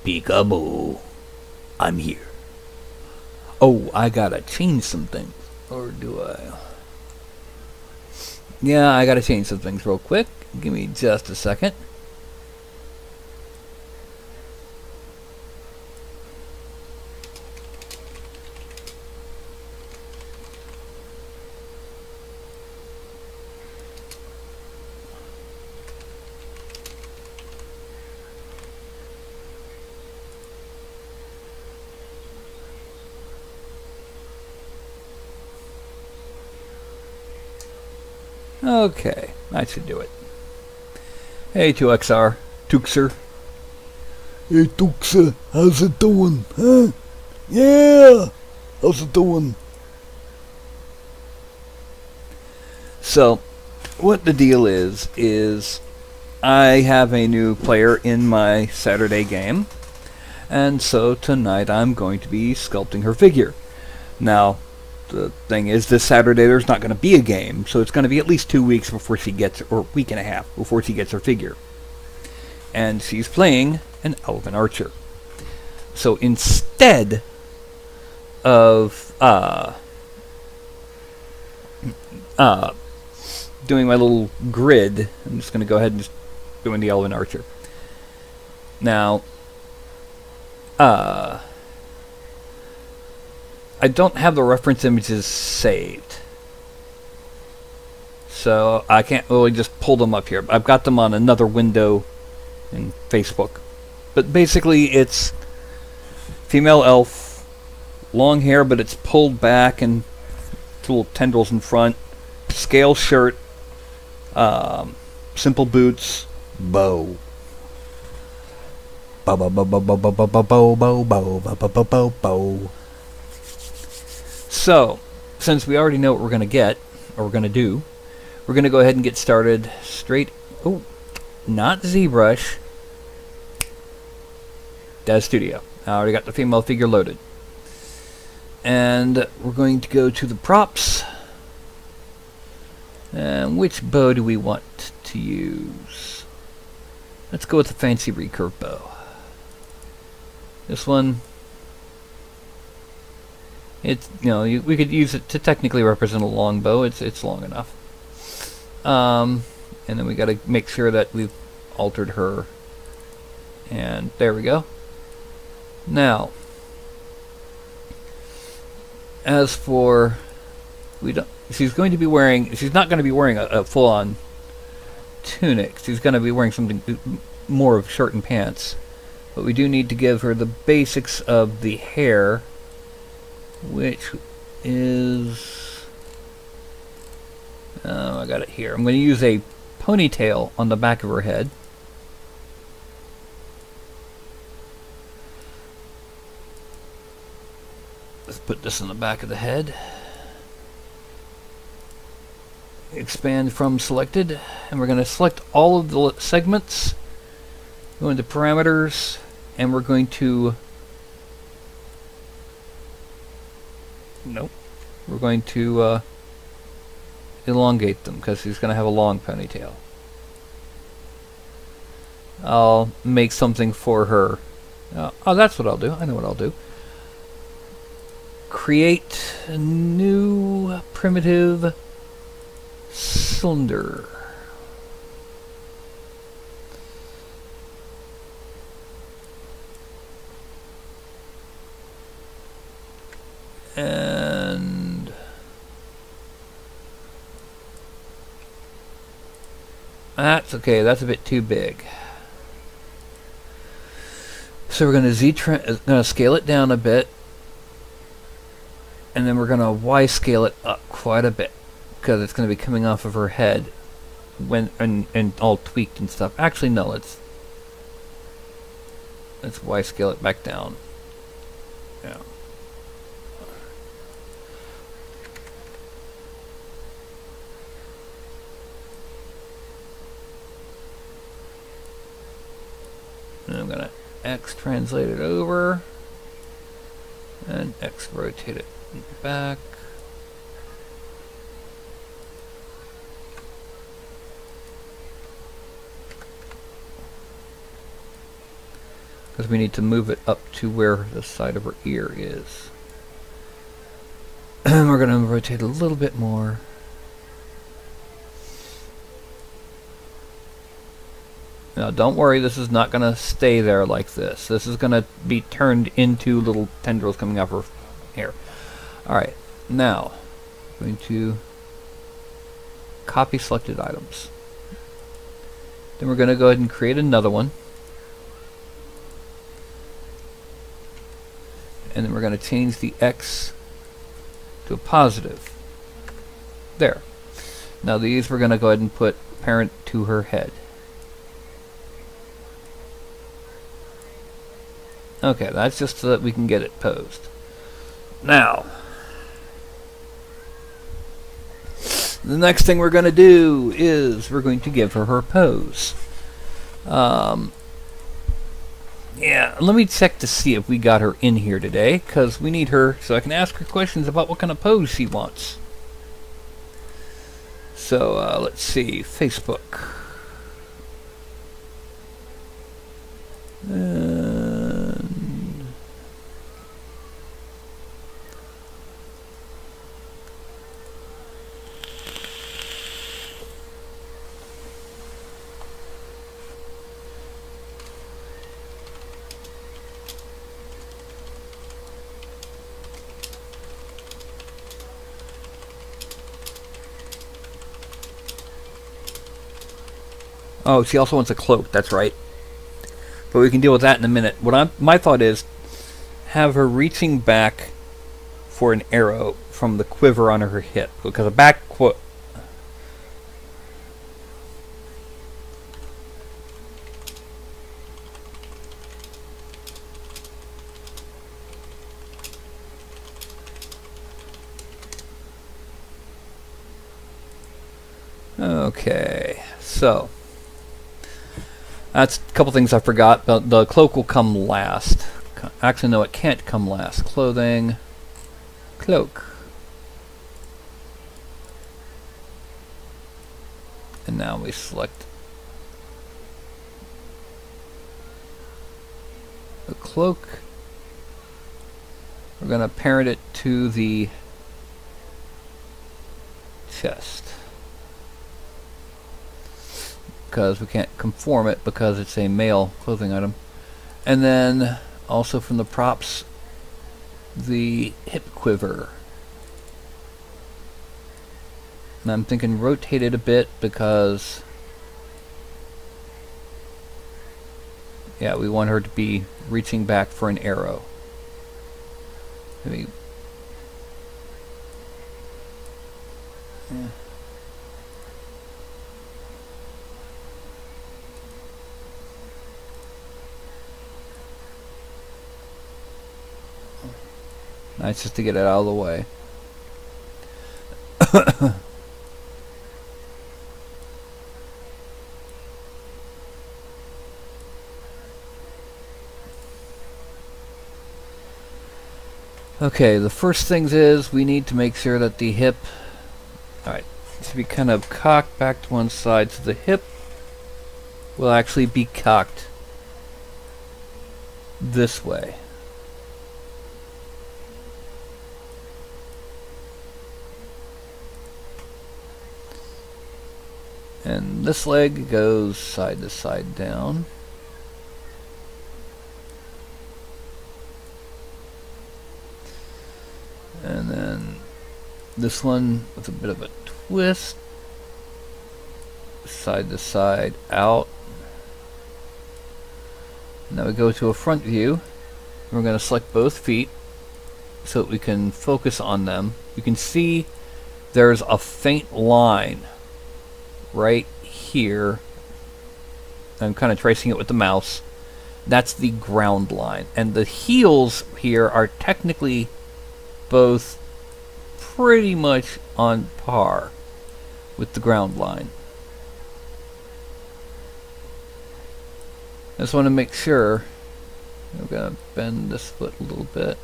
Peekaboo. I'm here. Oh, I gotta change some things. Or do I? Yeah, I gotta change some things real quick. Give me just a second. Okay, that should do it. Hey, 2XR. Tuxer. Hey, Tuxa, how's it doing, huh? Yeah, how's it doing? So, what the deal is I have a new player in my Saturday game, and so tonight I'm going to be sculpting her figure. Now, the thing is, this Saturday there's not going to be a game, so it's going to be at least 2 weeks before she gets, or a week and a half before she gets her figure. And she's playing an Elven Archer. So instead of doing my little grid, I'm just going to go ahead and just doing the Elven Archer. Now, I don't have the reference images saved, so I can't really just pull them up here. I've got them on another window in Facebook. But basically it's female elf, long hair but it's pulled back and little tendrils in front, scale shirt, simple boots, bow. Bow bow bow bow bow bow bow bow bow bow bow bow bow bow. So, since we already know what we're going to get, or we're going to do, we're going to go ahead and get started straight... Oh, not ZBrush. Daz Studio. I already got the female figure loaded. And we're going to go to the props. And which bow do we want to use? Let's go with the fancy recurve bow. This one... It's, you know, we could use it to technically represent a long bow. It's long enough. And then we got to make sure that we've altered her. And there we go. Now, as for she's not going to be wearing a full-on tunic. She's going to be wearing something more of shirt and pants. But we do need to give her the basics of the hair, which is... Oh, I got it here. I'm going to use a ponytail on the back of her head. Let's put this on the back of the head. Expand from selected. And we're going to select all of the segments. Go into parameters. And we're going to... Nope. We're going to elongate them because he's going to have a long ponytail. I'll make something for her. Oh, that's what I'll do. I know what I'll do. Create a new primitive cylinder. And that's okay. That's a bit too big. So we're going to scale it down a bit, and then we're going to Y scale it up quite a bit because it's going to be coming off of her head when and all tweaked and stuff. Actually, no. Let's Y scale it back down. Yeah. And I'm going to X translate it over and X rotate it back. because we need to move it up to where the side of her ear is. We're going to rotate a little bit more. Now don't worry, this is not going to stay there like this. This is going to be turned into little tendrils coming off her hair. Alright, now I'm going to copy selected items. Then we're going to go ahead and create another one. And then we're going to change the X to a positive. There. Now these we're going to go ahead and put parent to her head. Okay, that's just so that we can get it posed. Now, the next thing we're going to do is we're going to give her her pose. Yeah, let me check to see if we got her in here today, because we need her so I can ask her questions about what kind of pose she wants. So, let's see, Facebook. Oh, she also wants a cloak, that's right. But we can deal with that in a minute. My thought is have her reaching back for an arrow from the quiver on her hip. Because a back Okay, so that's a couple things I forgot, but the cloak will come last. Actually, no, it can't come last. Clothing, cloak. And now we select the cloak. We're going to parent it to the chest, because we can't conform it because it's a male clothing item. And then also from the props, the hip quiver. And I'm thinking rotate it a bit because, yeah, we want her to be reaching back for an arrow. Maybe. Yeah. Nice, just to get it out of the way. Okay, the first things is we need to make sure that the hip, alright, should be kind of cocked back to one side, so the hip will actually be cocked this way. And this leg goes side to side down. And then this one with a bit of a twist, side to side out. Now we go to a front view. We're going to select both feet so that we can focus on them. You can see there's a faint line right here. I'm kind of tracing it with the mouse. That's the ground line. And the heels here are technically both pretty much on par with the ground line. I just want to make sure. I'm going to bend this foot a little bit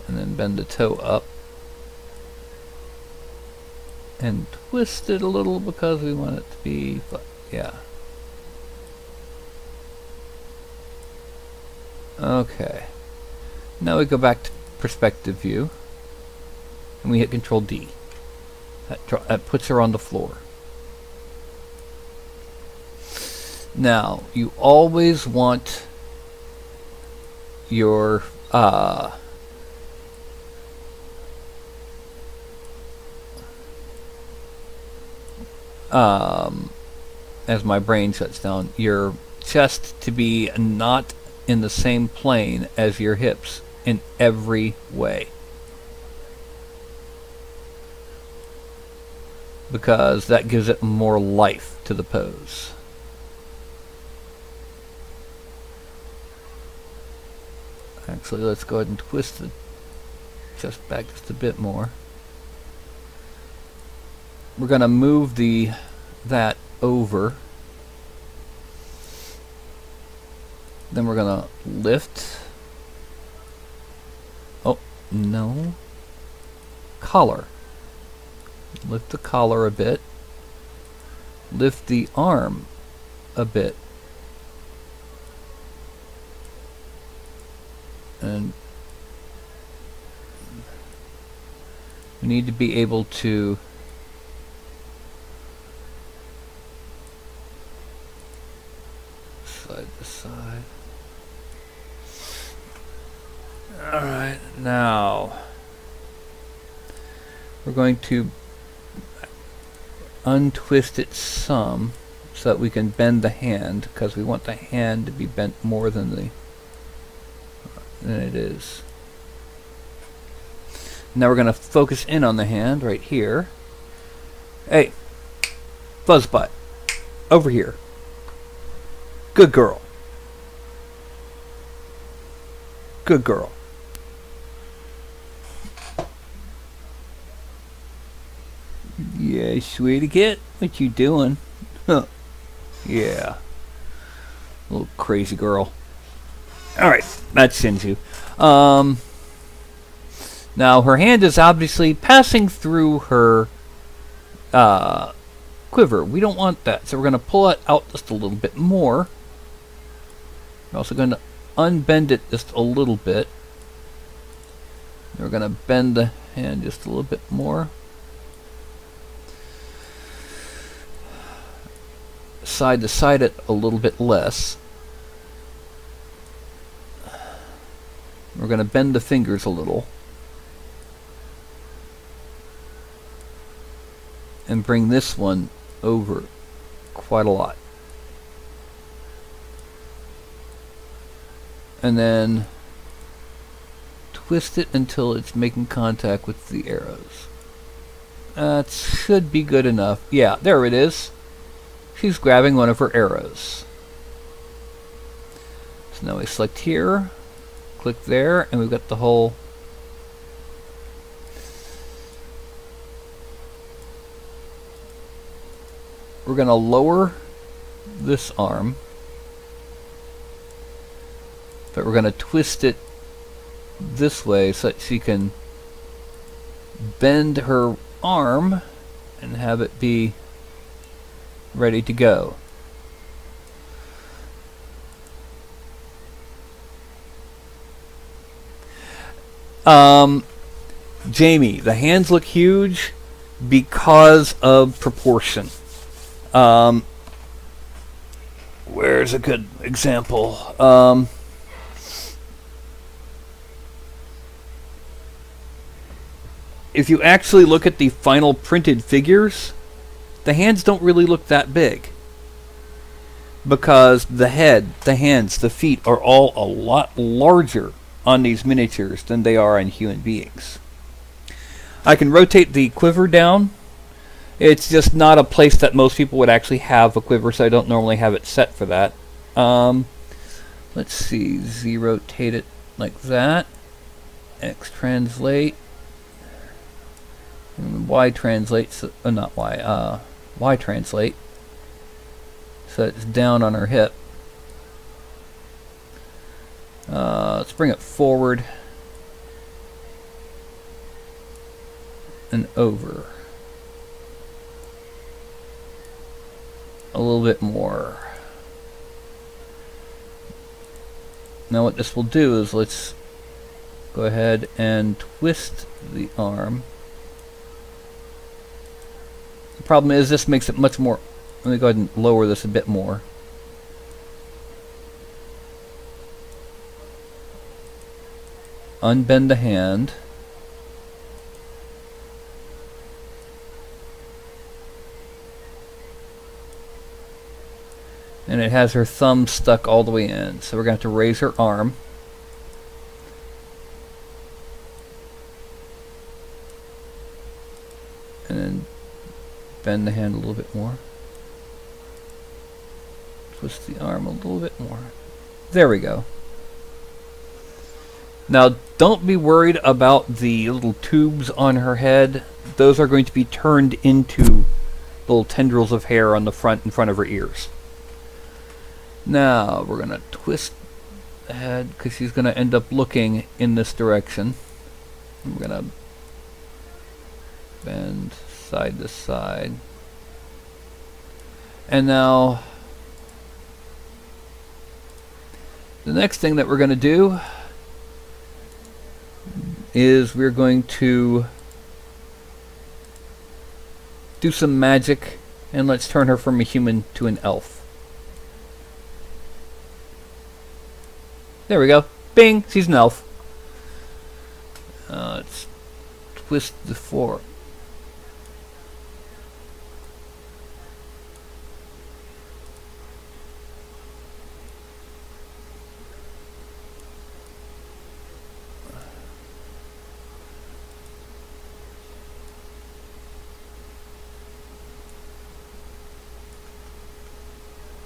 and then bend the toe up and twist it a little because we want it to be, yeah. Okay. Now we go back to perspective view, and we hit Control D. That puts her on the floor. Now, you always want your as my brain shuts down, your chest to be not in the same plane as your hips in every way. Because that gives it more life to the pose. Actually, let's go ahead and twist the chest back just a bit more. We're going to move that over. Then we're going to lift. Oh, no. Collar. Lift the collar a bit. Lift the arm a bit. And we need to be able to side to side. Alright, now we're going to untwist it some so that we can bend the hand, because we want the hand to be bent more than it is. Now we're going to focus in on the hand right here. Hey, Fuzzbutt, over here. Good girl. Good girl. Yeah, sweetie kid, what you doing? Huh. Yeah. Little crazy girl. Alright, that's Shinju. Now her hand is obviously passing through her quiver. We don't want that, so we're going to pull it out just a little bit more. We're also going to unbend it just a little bit. We're going to bend the hand just a little bit more. Side to side it a little bit less. We're going to bend the fingers a little. And bring this one over quite a lot. And then twist it until it's making contact with the arrows. That should be good enough. Yeah, there it is. She's grabbing one of her arrows. So now we select here, click there, and we've got the whole. We're going to lower this arm, but we're going to twist it this way so that she can bend her arm and have it be ready to go. Jamie, the hands look huge because of proportion. Where's a good example? If you actually look at the final printed figures, the hands don't really look that big. Because the head, the hands, the feet are all a lot larger on these miniatures than they are on human beings. I can rotate the quiver down. It's just not a place that most people would actually have a quiver, so I don't normally have it set for that. Let's see, Z rotate it like that. X translate. And Y translate, so, not Y, Y translate. So it's down on her hip. Let's bring it forward and over. A little bit more. Now what this will do is, let's go ahead and twist the arm. The problem is this makes it much more... Let me go ahead and lower this a bit more. Unbend the hand. And it has her thumb stuck all the way in. So we're going to have to raise her arm. And then bend the hand a little bit more. Twist the arm a little bit more. There we go. Now, don't be worried about the little tubes on her head. Those are going to be turned into little tendrils of hair on the front, in front of her ears. Now, we're going to twist the head, because she's going to end up looking in this direction. We're going to bend side to side. And now, the next thing that we're going to do is we're going to do some magic, and let's turn her from a human to an elf. There we go. Bing! She's an elf. Let's twist the fork.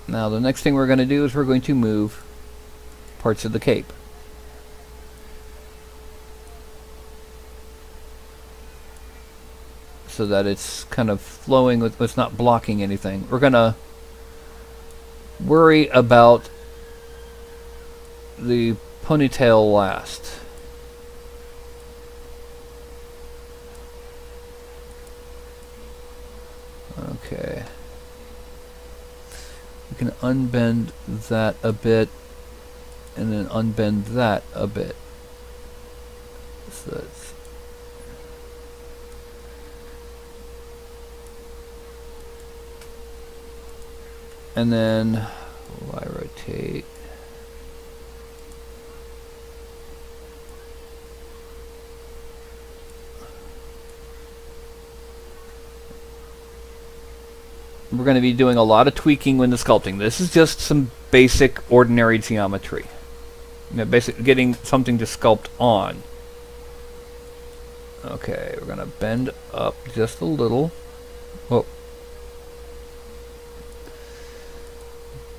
Now the next thing we're going to do is we're going to move parts of the cape. So that it's kind of flowing with, it's not blocking anything. We're going to worry about the ponytail last. Okay. We can unbend that a bit, and then unbend that a bit. So that's, and then I rotate. We're going to be doing a lot of tweaking when the sculpting. This is just some basic, ordinary geometry. You know, basically getting something to sculpt on. Okay, we're going to bend up just a little. Oh.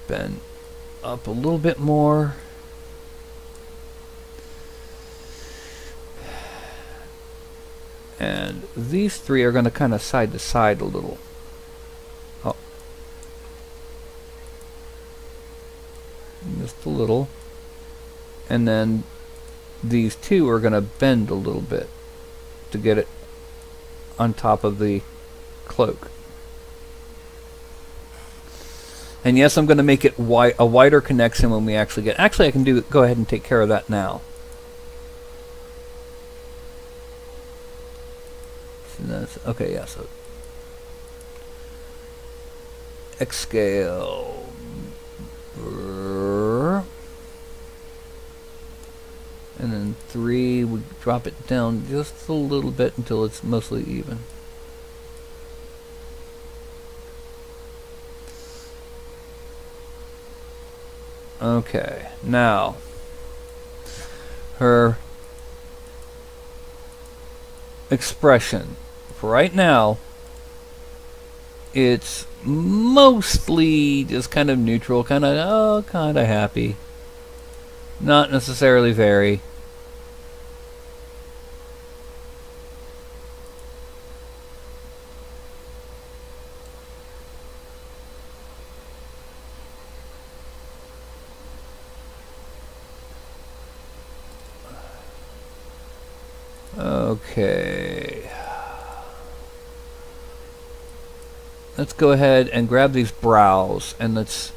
Bend up a little bit more. And these three are going to kind of side to side a little. Oh. Just a little. And then these two are going to bend a little bit to get it on top of the cloak. And yes, I'm going to make it a wider connection when we actually get... Actually, I can go ahead and take care of that now. So that's, okay, yeah, so... X scale. And then 3, we drop it down just a little bit until it's mostly even. Okay, now her expression. For right now, it's mostly just kind of neutral, kind of happy. Not necessarily very. Okay. Let's go ahead and grab these brows and let's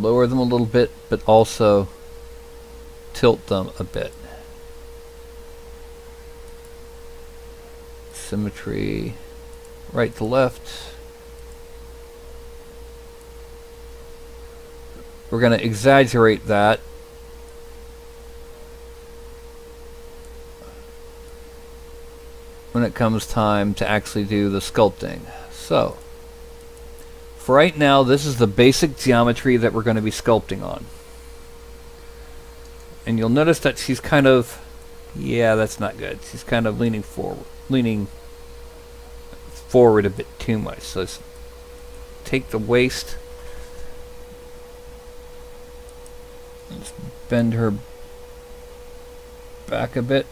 lower them a little bit, but also tilt them a bit. Symmetry, right to left. We're going to exaggerate that. When it comes time to actually do the sculpting. So, for right now, this is the basic geometry that we're going to be sculpting on. And you'll notice that she's kind of, yeah, that's not good. She's kind of leaning forward a bit too much. So let's take the waist. Let's bend her back a bit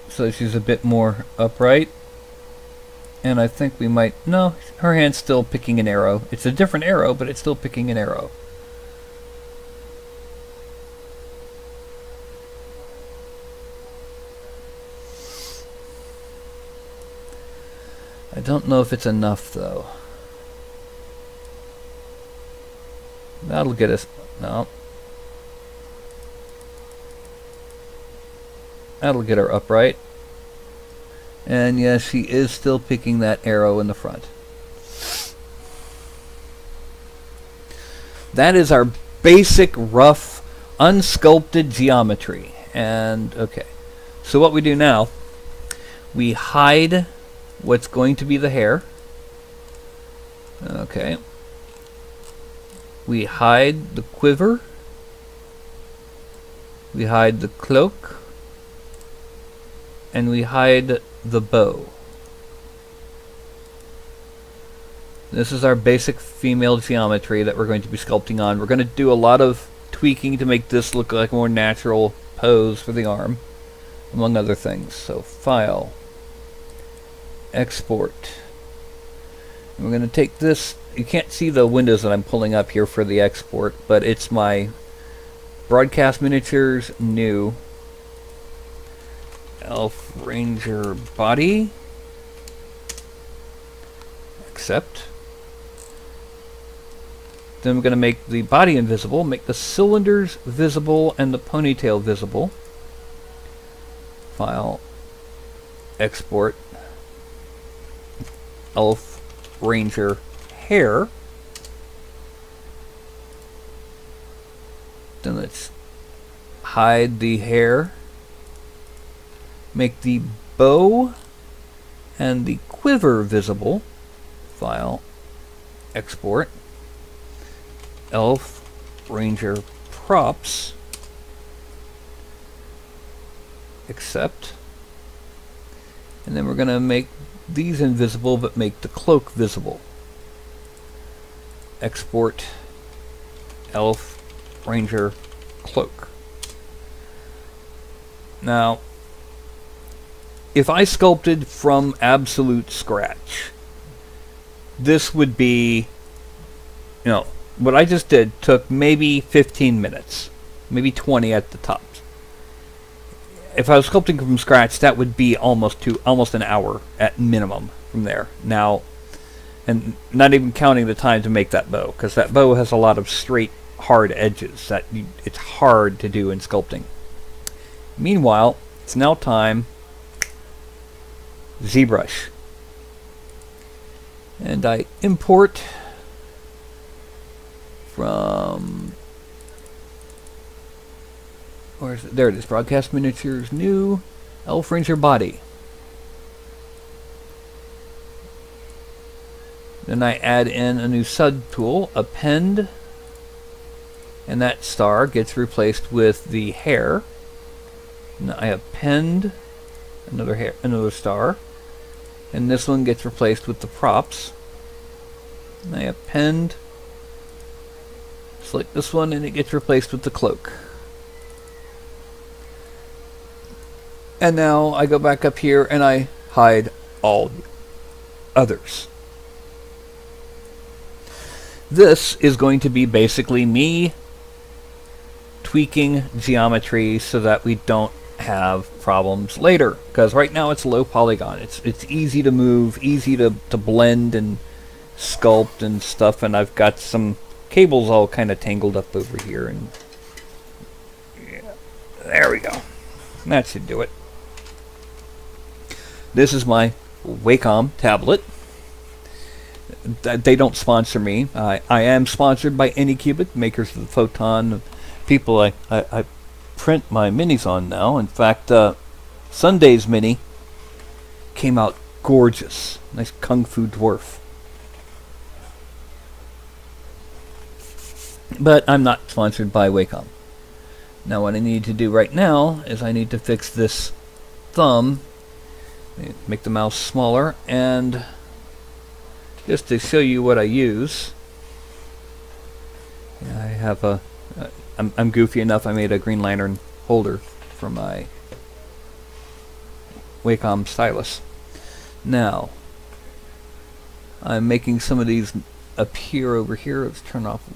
so she's a bit more upright. And I think we might, no, her hand's still picking an arrow. It's a different arrow, but it's still picking an arrow. I don't know if it's enough, though. That'll get us, no. That'll get her upright. And yes, she is still picking that arrow in the front. That is our basic, rough, unsculpted geometry. And, okay. So what we do now, we hide what's going to be the hair. Okay. We hide the quiver. We hide the cloak. And we hide the bow. This is our basic female geometry that we're going to be sculpting on. We're going to do a lot of tweaking to make this look like a more natural pose for the arm, among other things. So, File, Export. And we're going to take this. You can't see the windows that I'm pulling up here for the export, but it's my Broadcast Miniatures new Elven Ranger body. Accept. Then we're going to make the body invisible, make the cylinders visible and the ponytail visible. File, Export, Elven Ranger hair. Then let's hide the hair. Make the bow and the quiver visible. File, Export, Elven Ranger props. Accept. And then we're going to make these invisible but make the cloak visible. Export, Elven Ranger cloak. Now, if I sculpted from absolute scratch, this would be, what I just did took maybe 15 minutes, maybe 20 at the top. If I was sculpting from scratch, that would be almost an hour at minimum from there. Now, and not even counting the time to make that bow, because that bow has a lot of straight, hard edges that it's hard to do in sculpting. Meanwhile, it's now time ZBrush, and I import from, where is it? There it is. Broadcast Miniatures new Elven Ranger body. Then I add in a new subtool, append, and that star gets replaced with the hair. And I append another star, and this one gets replaced with the props. And I append, select this one, and it gets replaced with the cloak. And now I go back up here and I hide all the others. This is going to be basically me tweaking geometry so that we don't have problems later, because right now it's low polygon. It's easy to move, easy to blend and sculpt and stuff, and I've got some cable's all kind of tangled up over here, and yeah, there we go. That should do it. This is my Wacom tablet. They don't sponsor me. I am sponsored by Anycubic, makers of the Photon, people I print my minis on now. In fact, Sunday's mini came out gorgeous. Nice Kung Fu dwarf. But I'm not sponsored by Wacom. Now what I need to do right now is I need to fix this thumb, make the mouse smaller, and just to show you what I use, I have a, I'm goofy enough, I made a Green Lantern holder for my Wacom stylus. Now, I'm making some of these appear over here. Let's turn off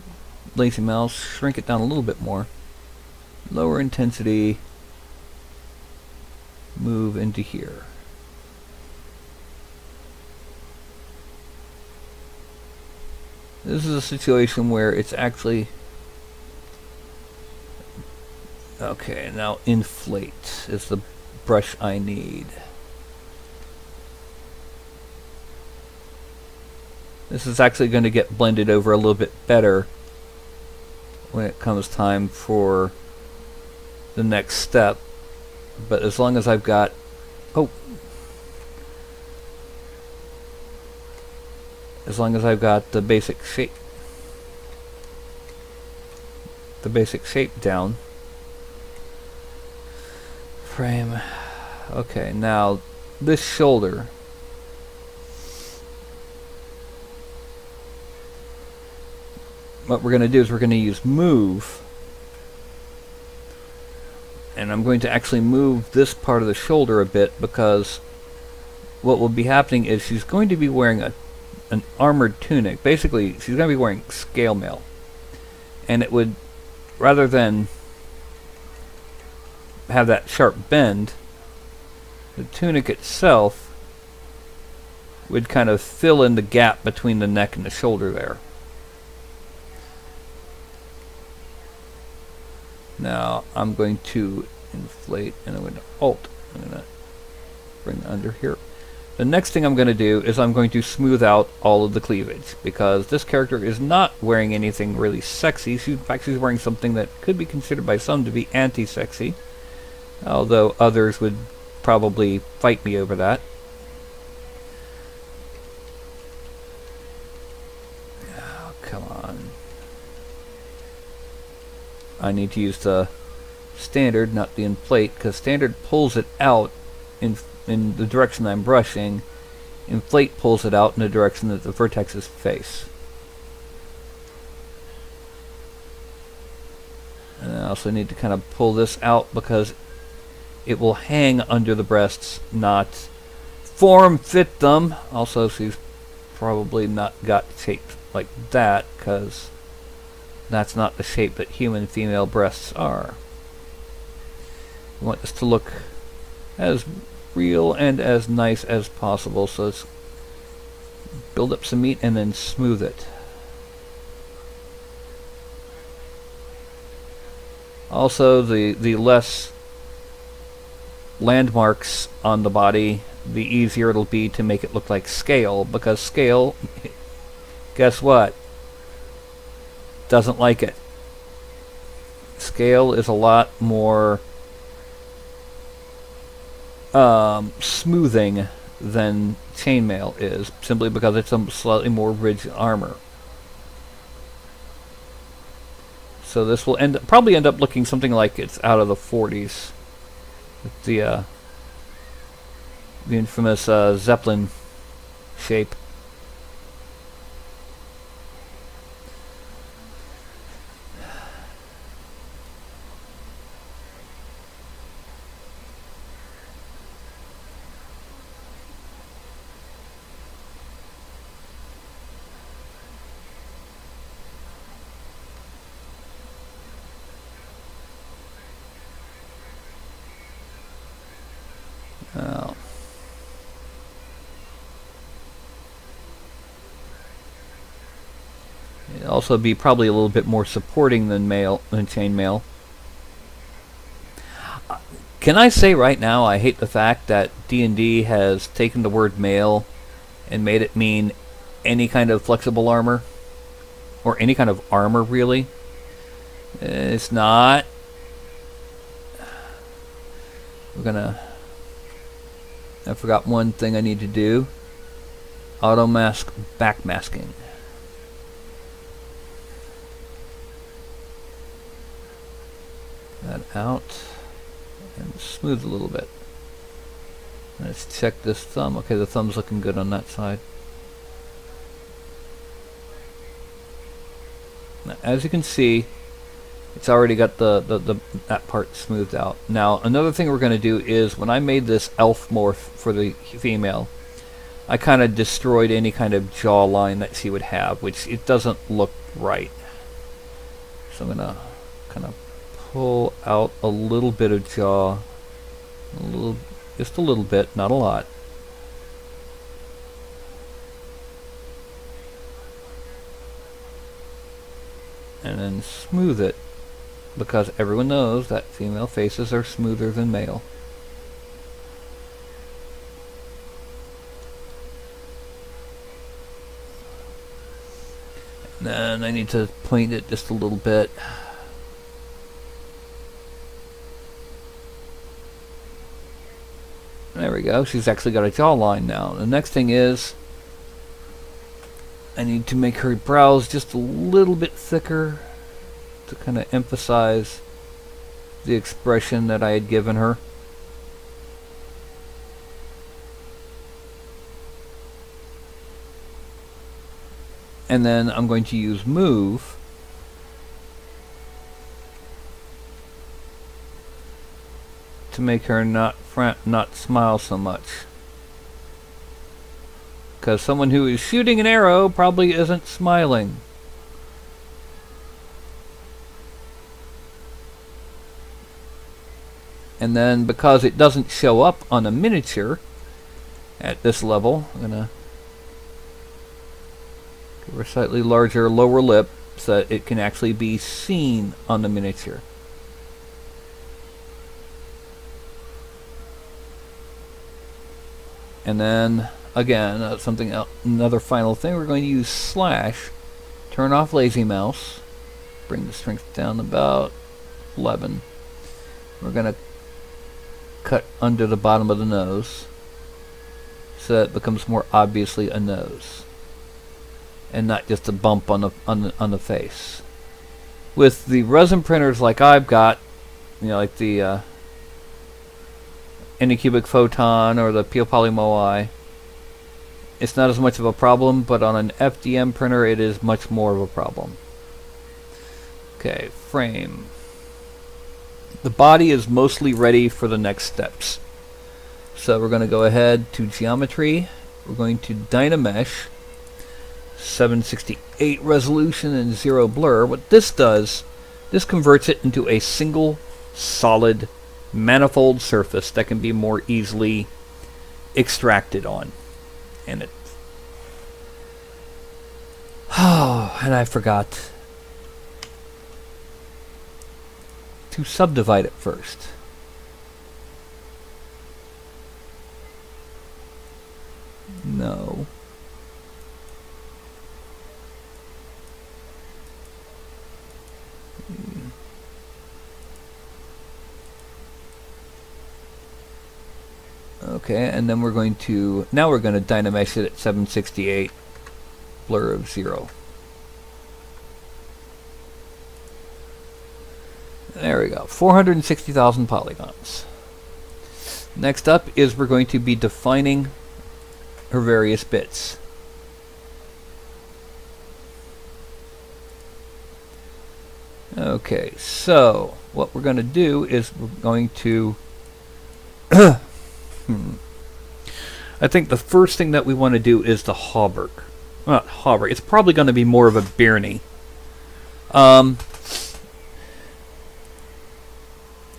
lazy mouse, shrink it down a little bit more. Lower intensity, move into here. This is a situation where it's actually... Okay, now inflate is the brush I need. This is actually going to get blended over a little bit better when it comes time for the next step. But as long as I've got... As long as I've got the basic shape down. Frame. Okay, now this shoulder. What we're going to do is we're going to use move. And I'm going to actually move this part of the shoulder a bit, because what will be happening is she's going to be wearing an armored tunic. Basically, she's going to be wearing Scale Maille. And it would, rather than have that sharp bend, the tunic itself would kind of fill in the gap between the neck and the shoulder there. Now I'm going to inflate, and I'm going to alt. I'm going to bring under here. The next thing I'm going to do is I'm going to smooth out all of the cleavage, because this character is not wearing anything really sexy. In fact, she's wearing something that could be considered by some to be anti-sexy, although others would probably fight me over that. Oh, come on. I need to use the standard, not the inflate, because standard pulls it out in the direction I'm brushing. Inflate pulls it out in the direction that the vertexes face. And I also need to kind of pull this out because it will hang under the breasts, not form fit them. Also, she's probably not got shaped like that, because that's not the shape that human female breasts are. We want this to look as real and as nice as possible, so let's build up some meat and then smooth it. Also, the less landmarks on the body, the easier it'll be to make it look like scale, because scale, guess what? Doesn't like it. Scale is a lot more smoothing than chainmail is, simply because it's a slightly more rigid armor. So this will probably end up looking something like it's out of the 40s, with the infamous Zeppelin shape. It'd also be probably a little bit more supporting than chainmail. Can I say right now I hate the fact that D&D has taken the word mail and made it mean any kind of flexible armor, or any kind of armor really. It's not. I forgot one thing I need to do. Auto mask backmasking. That out and smooth a little bit. Let's check this thumb. Okay, the thumb's looking good on that side. Now, as you can see, it's already got that part smoothed out. Now, another thing we're going to do is, when I made this elf morph for the female, I kind of destroyed any kind of jawline that she would have, which it doesn't look right. So I'm going to kind of pull out a little bit of jaw, just a little bit, not a lot. And then smooth it, because everyone knows that female faces are smoother than male. And then I need to point it just a little bit. There we go. She's actually got a jawline now. The next thing is, I need to make her brows just a little bit thicker to kind of emphasize the expression that I had given her. And then I'm going to use move to make her not smile so much. Because someone who is shooting an arrow probably isn't smiling. And then, because it doesn't show up on a miniature at this level, I'm going to give her a slightly larger lower lip so that it can actually be seen on the miniature. And then, again, another final thing, we're going to use slash, turn off lazy mouse, bring the strength down about 11. We're going to cut under the bottom of the nose so that it becomes more obviously a nose and not just a bump on the face. With the resin printers like I've got, like the Anycubic Photon or the Peel Poly Moai, it's not as much of a problem, but on an FDM printer it is much more of a problem. Okay, frame. The body is mostly ready for the next steps. So we're going to go ahead to geometry. We're going to Dynamesh, 768 resolution and 0 blur. What this does, this converts it into a single solid manifold surface that can be more easily extracted on. And it... Oh, and I forgot to subdivide it first. No. Okay, and then we're going to Dynamesh it at 768, blur of 0. There we go, 460,000 polygons. Next up is we're going to be defining her various bits. Okay, so what we're going to do is we're going to I think the first thing that we want to do is the hauberk. Not hauberk, it's probably going to be more of a byrnie.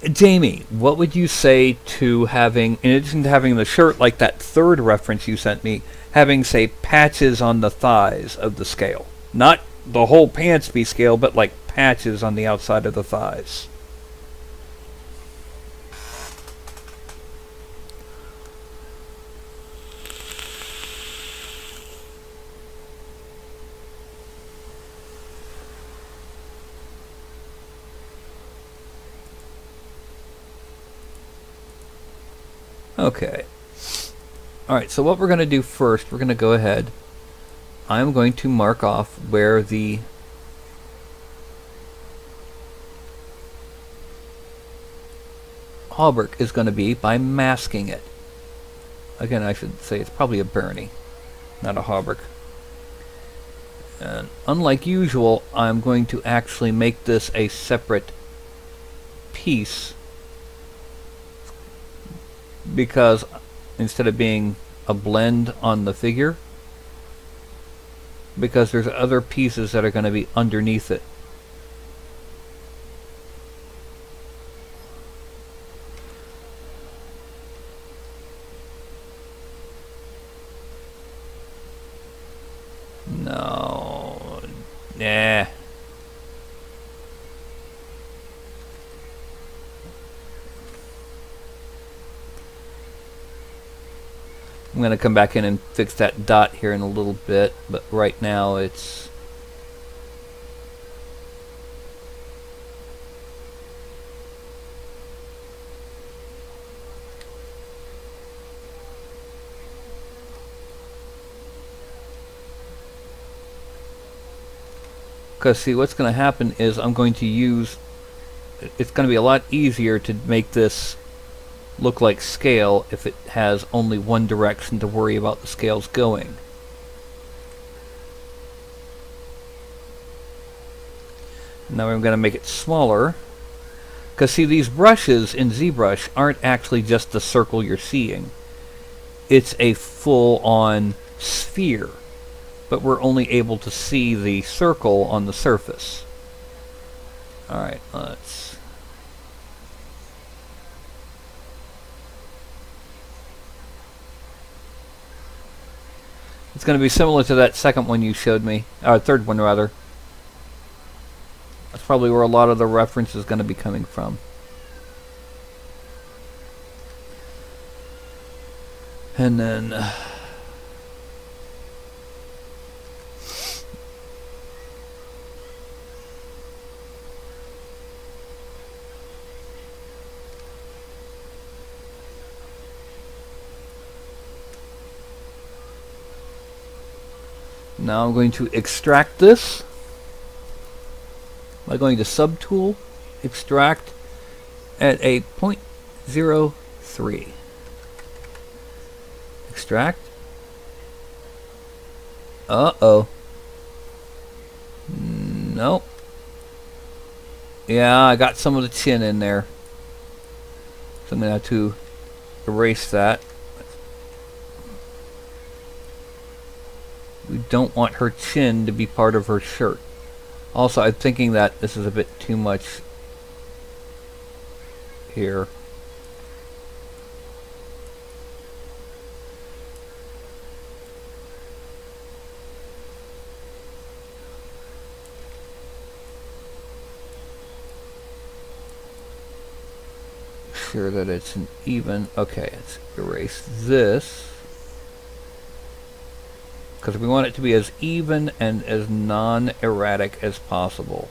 Jamie, what would you say to having, in addition to having the shirt like that third reference you sent me, having, say, patches on the thighs of the scale? Not the whole pants be scaled, but like patches on the outside of the thighs. Okay. Alright, so what we're going to do first, we're going to go ahead. I'm going to mark off where the hauberk is going to be by masking it. Again, I should say it's probably a byrnie, not a hauberk. And unlike usual, I'm going to actually make this a separate piece, because instead of being a blend on the figure, because there's other pieces that are going to be underneath it. No. Nah. I'm going to come back in and fix that dot here in a little bit, but right now it's... Because see, what's going to happen is I'm going to use... It's going to be a lot easier to make this look like scale if it has only one direction to worry about the scales going. Now I'm going to make it smaller, because see, these brushes in ZBrush aren't actually just the circle you're seeing. It's a full-on sphere, but we're only able to see the circle on the surface. Alright, let's... It's going to be similar to that second one you showed me, or third one rather. That's probably where a lot of the reference is going to be coming from. And then... now I'm going to extract this by going to Subtool, Extract at a 0.03. Extract. Uh-oh. Nope. Yeah, I got some of the chin in there. So I'm going to have to erase that. We don't want her chin to be part of her shirt. Also, I'm thinking that this is a bit too much here. Sure that it's an even... Okay, let's erase this. Because we want it to be as even and as non-erratic as possible.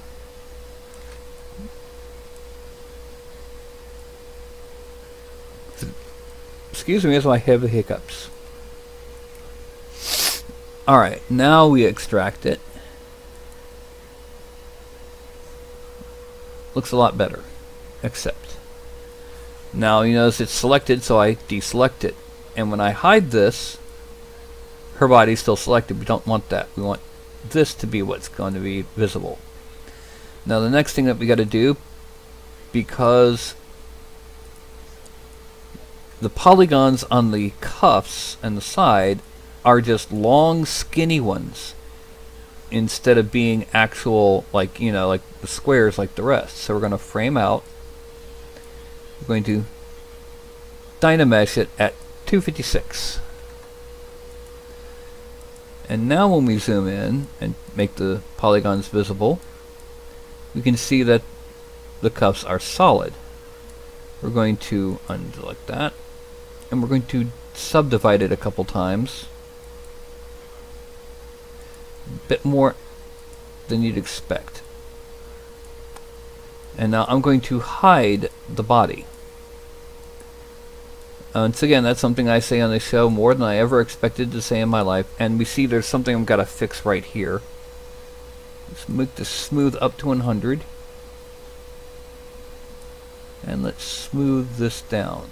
Excuse me as I have the hiccups. Alright, now we extract it. Looks a lot better. Except. Now you notice it's selected, so I deselect it. And when I hide this, her body's still selected. We don't want that. We want this to be what's going to be visible. Now the next thing that we got to do, because the polygons on the cuffs and the side are just long skinny ones instead of being actual, like, you know, like the squares like the rest. So we're going to frame out. We're going to Dynamesh it at 256. And now when we zoom in and make the polygons visible, we can see that the cuffs are solid. We're going to unselect that, and we're going to subdivide it a couple times. A bit more than you'd expect. And now I'm going to hide the body. Once again, that's something I say on the show more than I ever expected to say in my life. And we see there's something I've got to fix right here. Let's make this smooth up to 100. And let's smooth this down.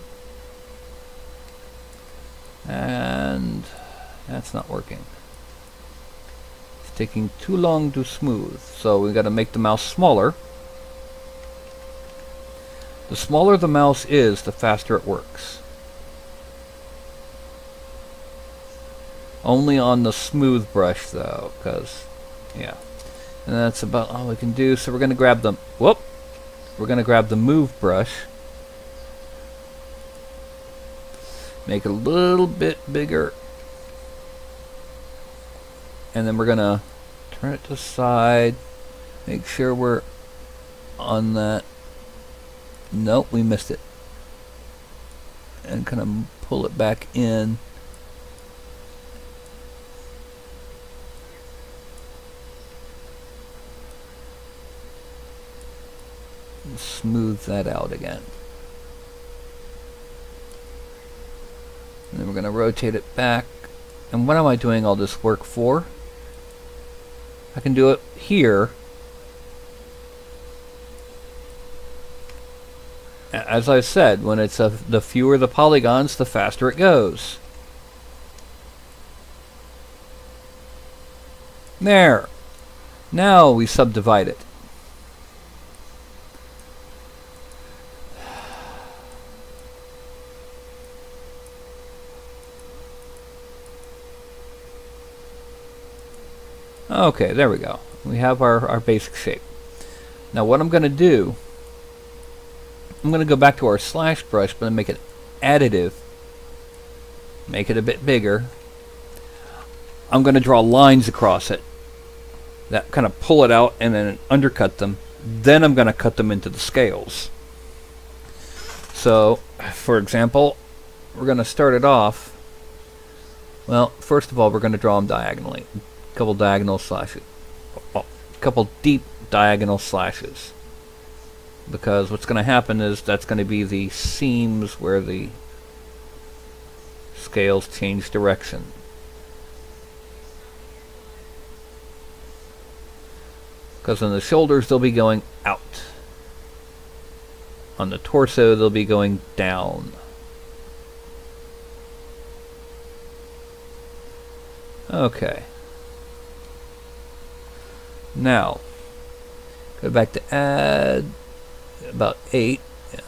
And that's not working. It's taking too long to smooth. So we've got to make the mouse smaller. The smaller the mouse is, the faster it works. Only on the smooth brush though, because, yeah. And that's about all we can do. So we're going to grab the, we're going to grab the move brush. Make it a little bit bigger. And then we're going to turn it to the side. Make sure we're on that. Nope, we missed it. And kind of pull it back in. And smooth that out again. And then we're going to rotate it back. And what am I doing all this work for? I can do it here. As I said, when it's the fewer the polygons, the faster it goes. There. Now we subdivide it. Okay, there we go. We have our basic shape. Now what I'm going to do, I'm going to go back to our slash brush, but make it additive. Make it a bit bigger. I'm going to draw lines across it that kind of pull it out and then undercut them. Then I'm going to cut them into the scales. So, for example, we're going to start it off. Well, first of all, we're going to draw them diagonally. A couple diagonal slashes. A couple deep diagonal slashes. Because what's going to happen is that's going to be the seams where the scales change direction. Because on the shoulders they'll be going out. On the torso they'll be going down. Okay. Now, go back to add about 8. Yeah.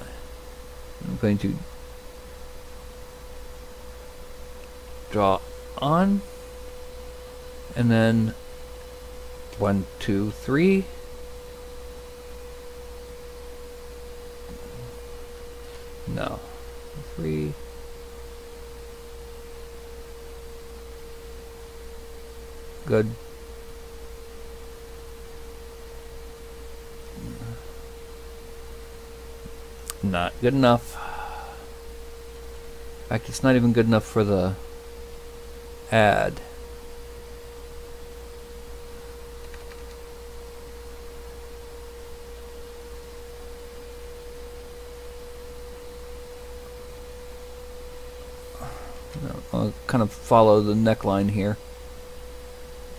I'm going to draw on, and then 1, 2, 3. No, 3. Good. Not good enough. In fact, it's not even good enough for the add. No, I'll kind of follow the neckline here.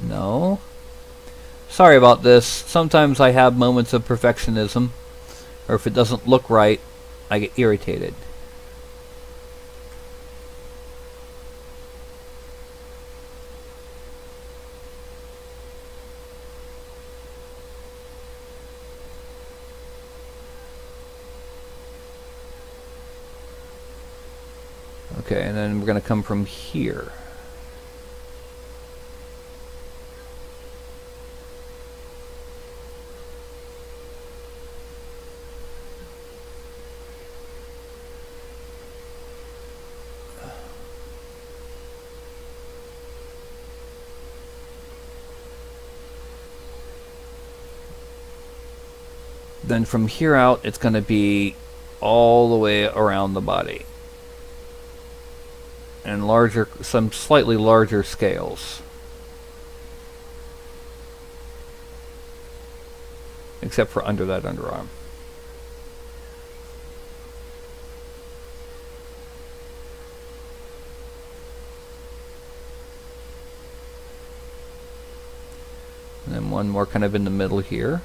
No. Sorry about this. Sometimes I have moments of perfectionism, or if it doesn't look right, I get irritated. Okay, and then we're going to come from here. Then from here out, it's going to be all the way around the body. And larger, some slightly larger scales. Except for under that underarm. And then one more kind of in the middle here.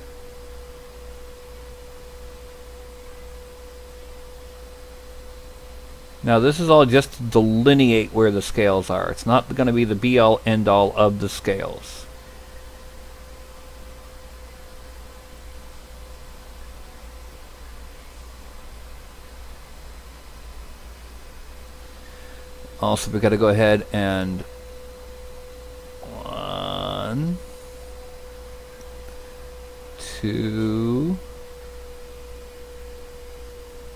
Now this is all just to delineate where the scales are. It's not going to be the be-all end-all of the scales. Also, we've got to go ahead and 1, 2,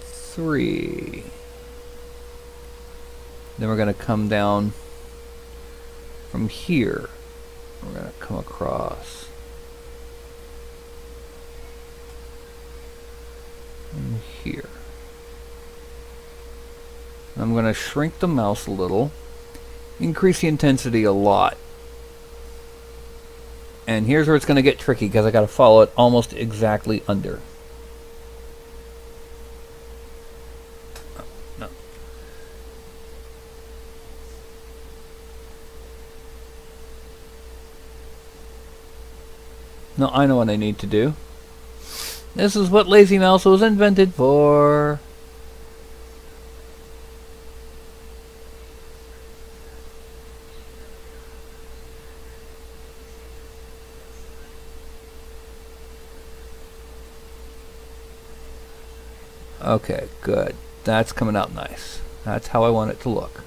3. Then we're going to come down from here. We're going to come across. And here. I'm going to shrink the mouse a little, increase the intensity a lot. And here's where it's going to get tricky because I got to follow it almost exactly under. Oh, no. No, I know what I need to do. This is what Lazy Mouse was invented for. Okay, good. That's coming out nice. That's how I want it to look.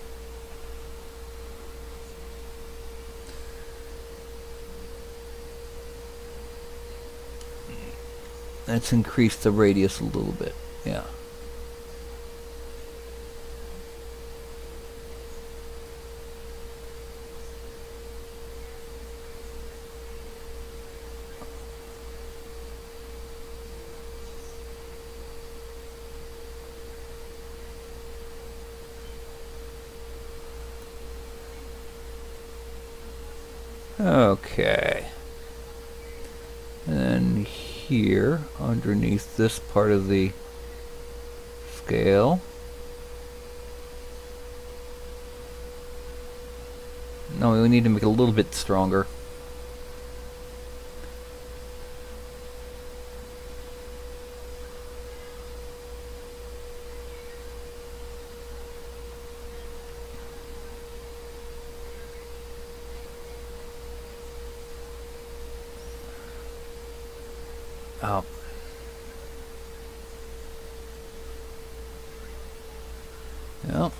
Let's increase the radius a little bit. Yeah. Okay. And then here, underneath this part of the scale. No, we need to make it a little bit stronger. Oh. Yeah.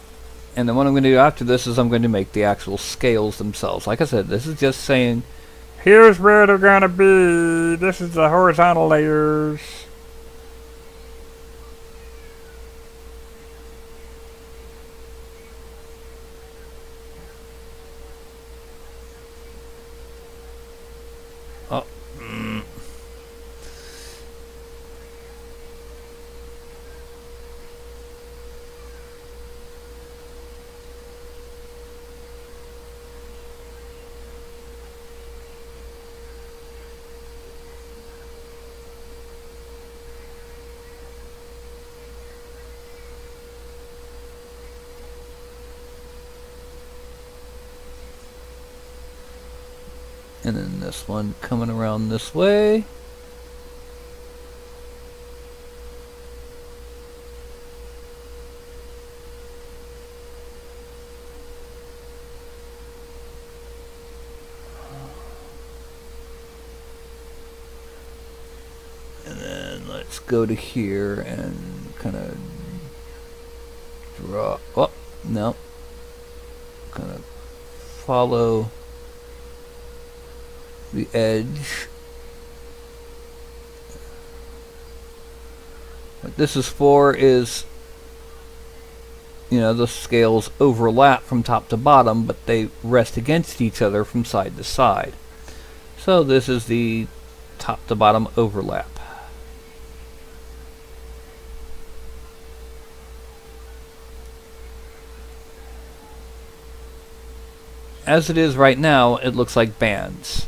And then what I'm going to do after this is I'm going to make the actual scales themselves. Like I said, this is just saying, here's where they're going to be. This is the horizontal layers. Oh. And then this one coming around this way. And then let's go to here and kind of draw. Oh, no. Kind of follow the edge. What this is for is, you know, the scales overlap from top to bottom, but they rest against each other from side to side. So this is the top to bottom overlap. as it is right now, it looks like bands.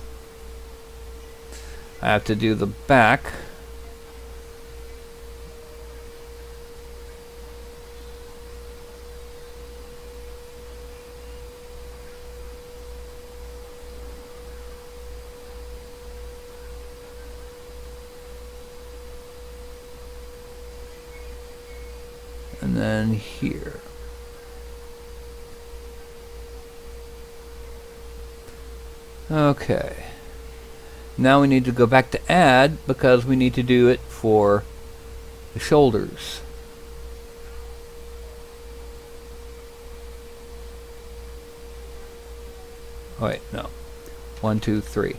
I have to do the back. And then here. Okay. Now we need to go back to add because we need to do it for the shoulders. Oh wait, no. 1, 2, 3.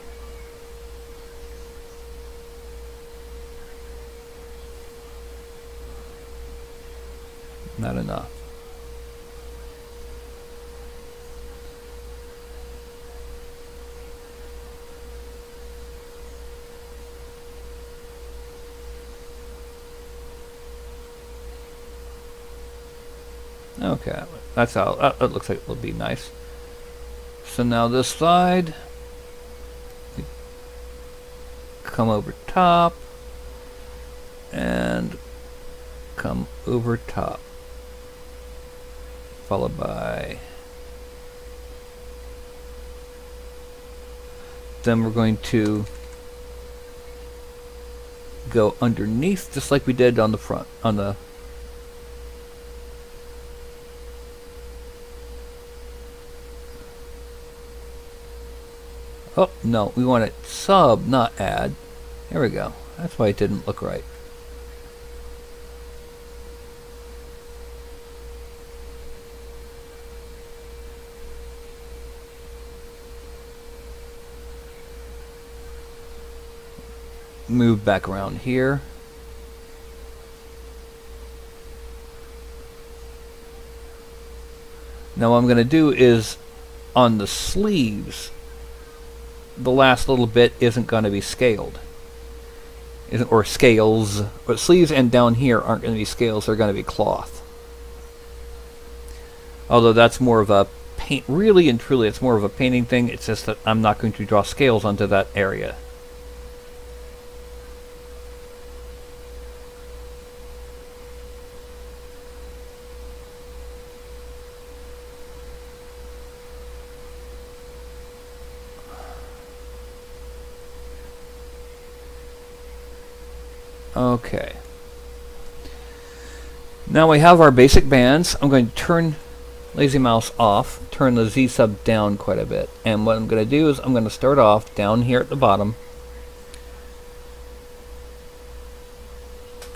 Not enough. Okay, that's how it looks like it'll be nice. So now this side, come over top and come over top, followed by, then we're going to go underneath just like we did on the front, on the oh, no, we want it sub, not add. There we go. That's why it didn't look right. Move back around here. Now what I'm going to do is on the sleeves, the last little bit isn't going to be scaled. Or scales. But sleeves and down here aren't going to be scales, they're going to be cloth. Although that's more of a paint, really and truly it's more of a painting thing, it's just that I'm not going to draw scales onto that area. Okay. Now we have our basic bands. I'm going to turn Lazy Mouse off, turn the Z sub down quite a bit. And what I'm going to do is I'm going to start off down here at the bottom.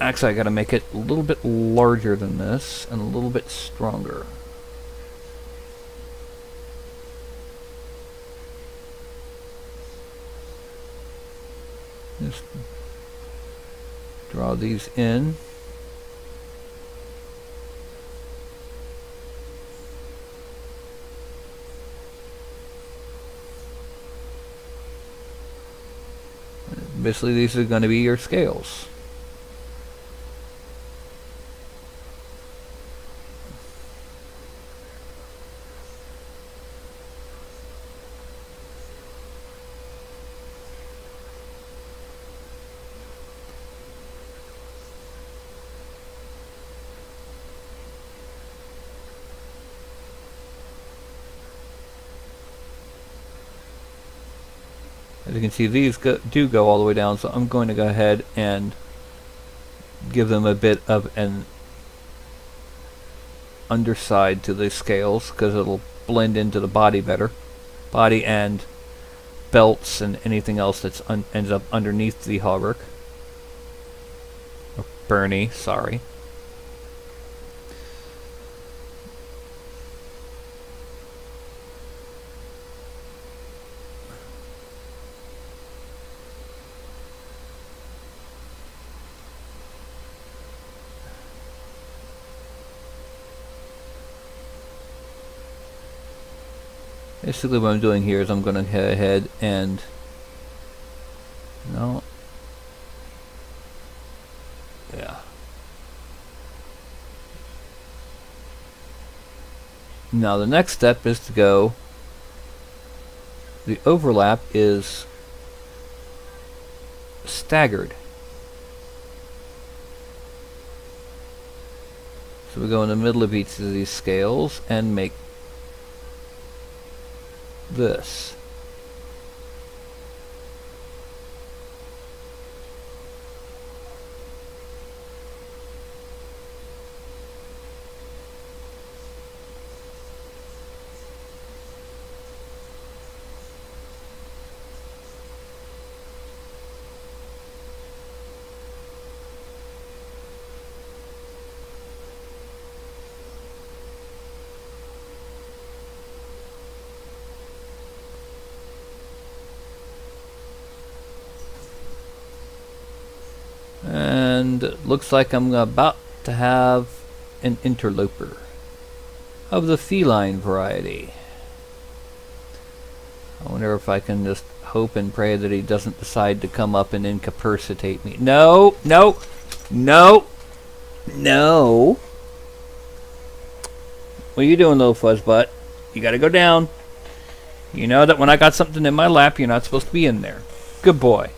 Actually, I got to make it a little bit larger than this and a little bit stronger. Just draw these in. Basically, these are going to be your scales. As you can see, these do go all the way down, so I'm going to go ahead and give them a bit of an underside to the scales, because it'll blend into the body better. Body and belts and anything else that ends up underneath the hauberk. Or Bernie, sorry. Basically what I'm doing here is I'm going to head ahead and no, yeah. Now the next step is to go the overlap is staggered. So we go in the middle of each of these scales and make this. And it looks like I'm about to have an interloper of the feline variety. I wonder if I can just hope and pray that he doesn't decide to come up and incapacitate me. No, no, no, no. What are you doing, little fuzzbutt? You gotta go down. You know that when I got something in my lap, you're not supposed to be in there. Good boy.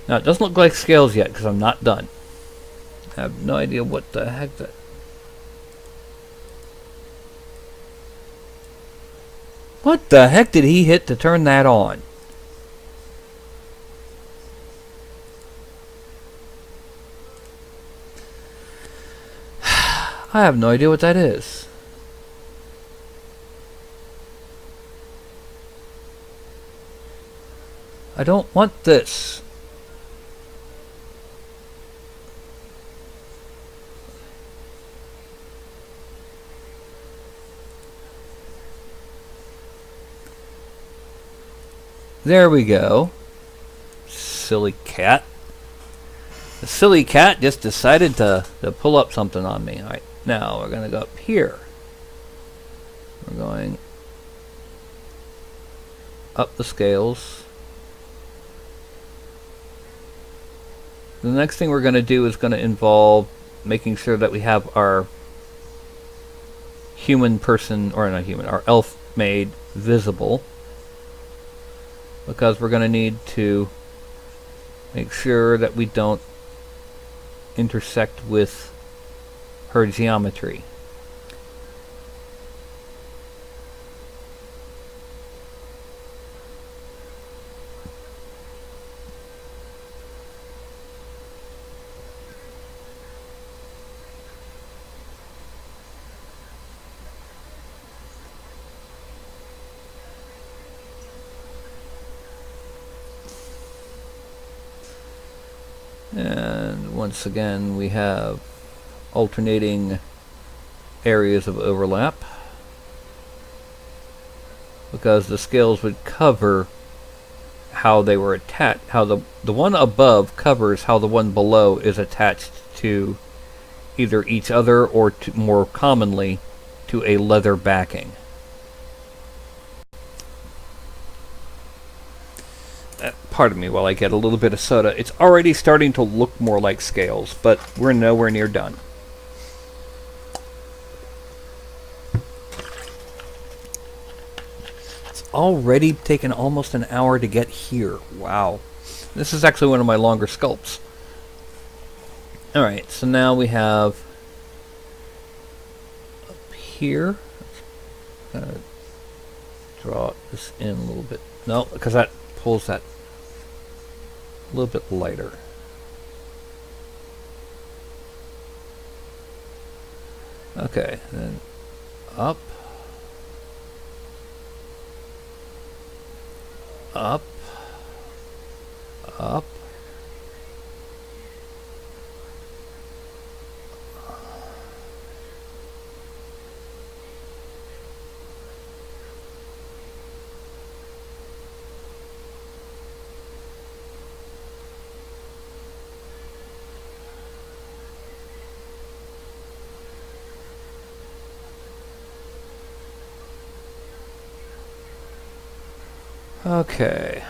Now, it doesn't look like scales yet, because I'm not done. I have no idea what the heck that... What the heck did he hit to turn that on? I have no idea what that is. I don't want this. There we go. Silly cat. The silly cat just decided to pull up something on me. Alright, now we're going to go up here. We're going up the scales. The next thing we're going to do is going to involve making sure that we have our human person, or not human, our elf maid visible. Because we're going to need to make sure that we don't intersect with her geometry. And once again, we have alternating areas of overlap, because the scales would cover how they were attached, how the one above covers how the one below is attached to either each other or to, more commonly, to a leather backing. Pardon me while I get a little bit of soda. It's already starting to look more like scales, but we're nowhere near done. It's already taken almost an hour to get here. Wow. This is actually one of my longer sculpts. Alright, so now we have up here. Draw this in a little bit. No, because that pulls that a little bit lighter. Okay, then up, up, up, okay.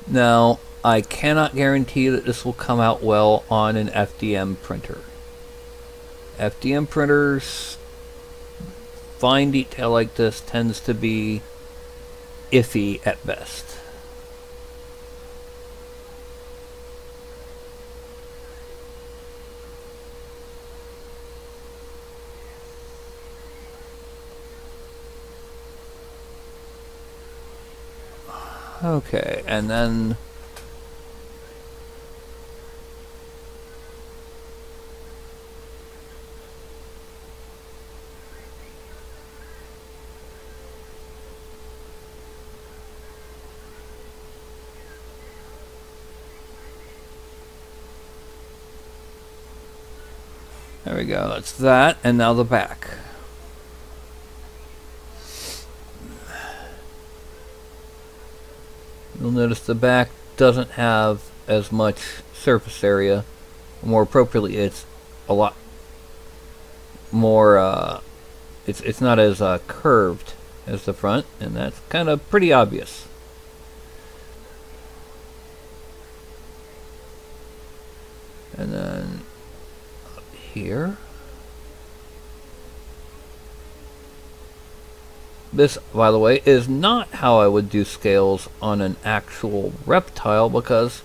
Now, I cannot guarantee that this will come out well on an FDM printer. FDM printers fine detail like this tends to be iffy at best. Okay, and then there we go, that's that, and now the back. You'll notice the back doesn't have as much surface area. More appropriately, it's a lot more, it's not as curved as the front, and that's kind of pretty obvious. And then up here. This, by the way, is not how I would do scales on an actual reptile, because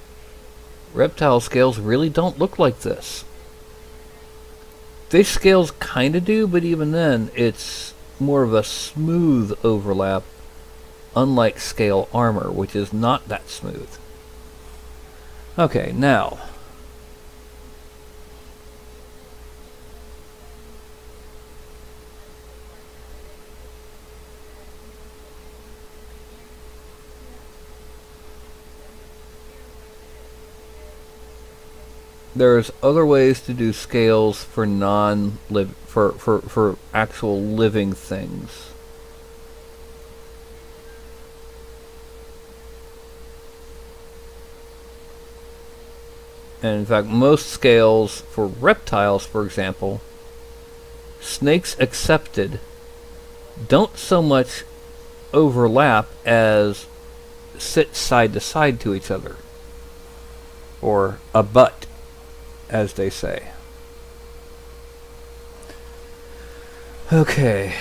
reptile scales really don't look like this. Fish scales kind of do, but even then, it's more of a smooth overlap, unlike scale armor, which is not that smooth. Okay, now there's other ways to do scales for for actual living things. And in fact, most scales for reptiles, for example, snakes accepted, don't so much overlap as sit side to side to each other, or abut, as they say. Okay.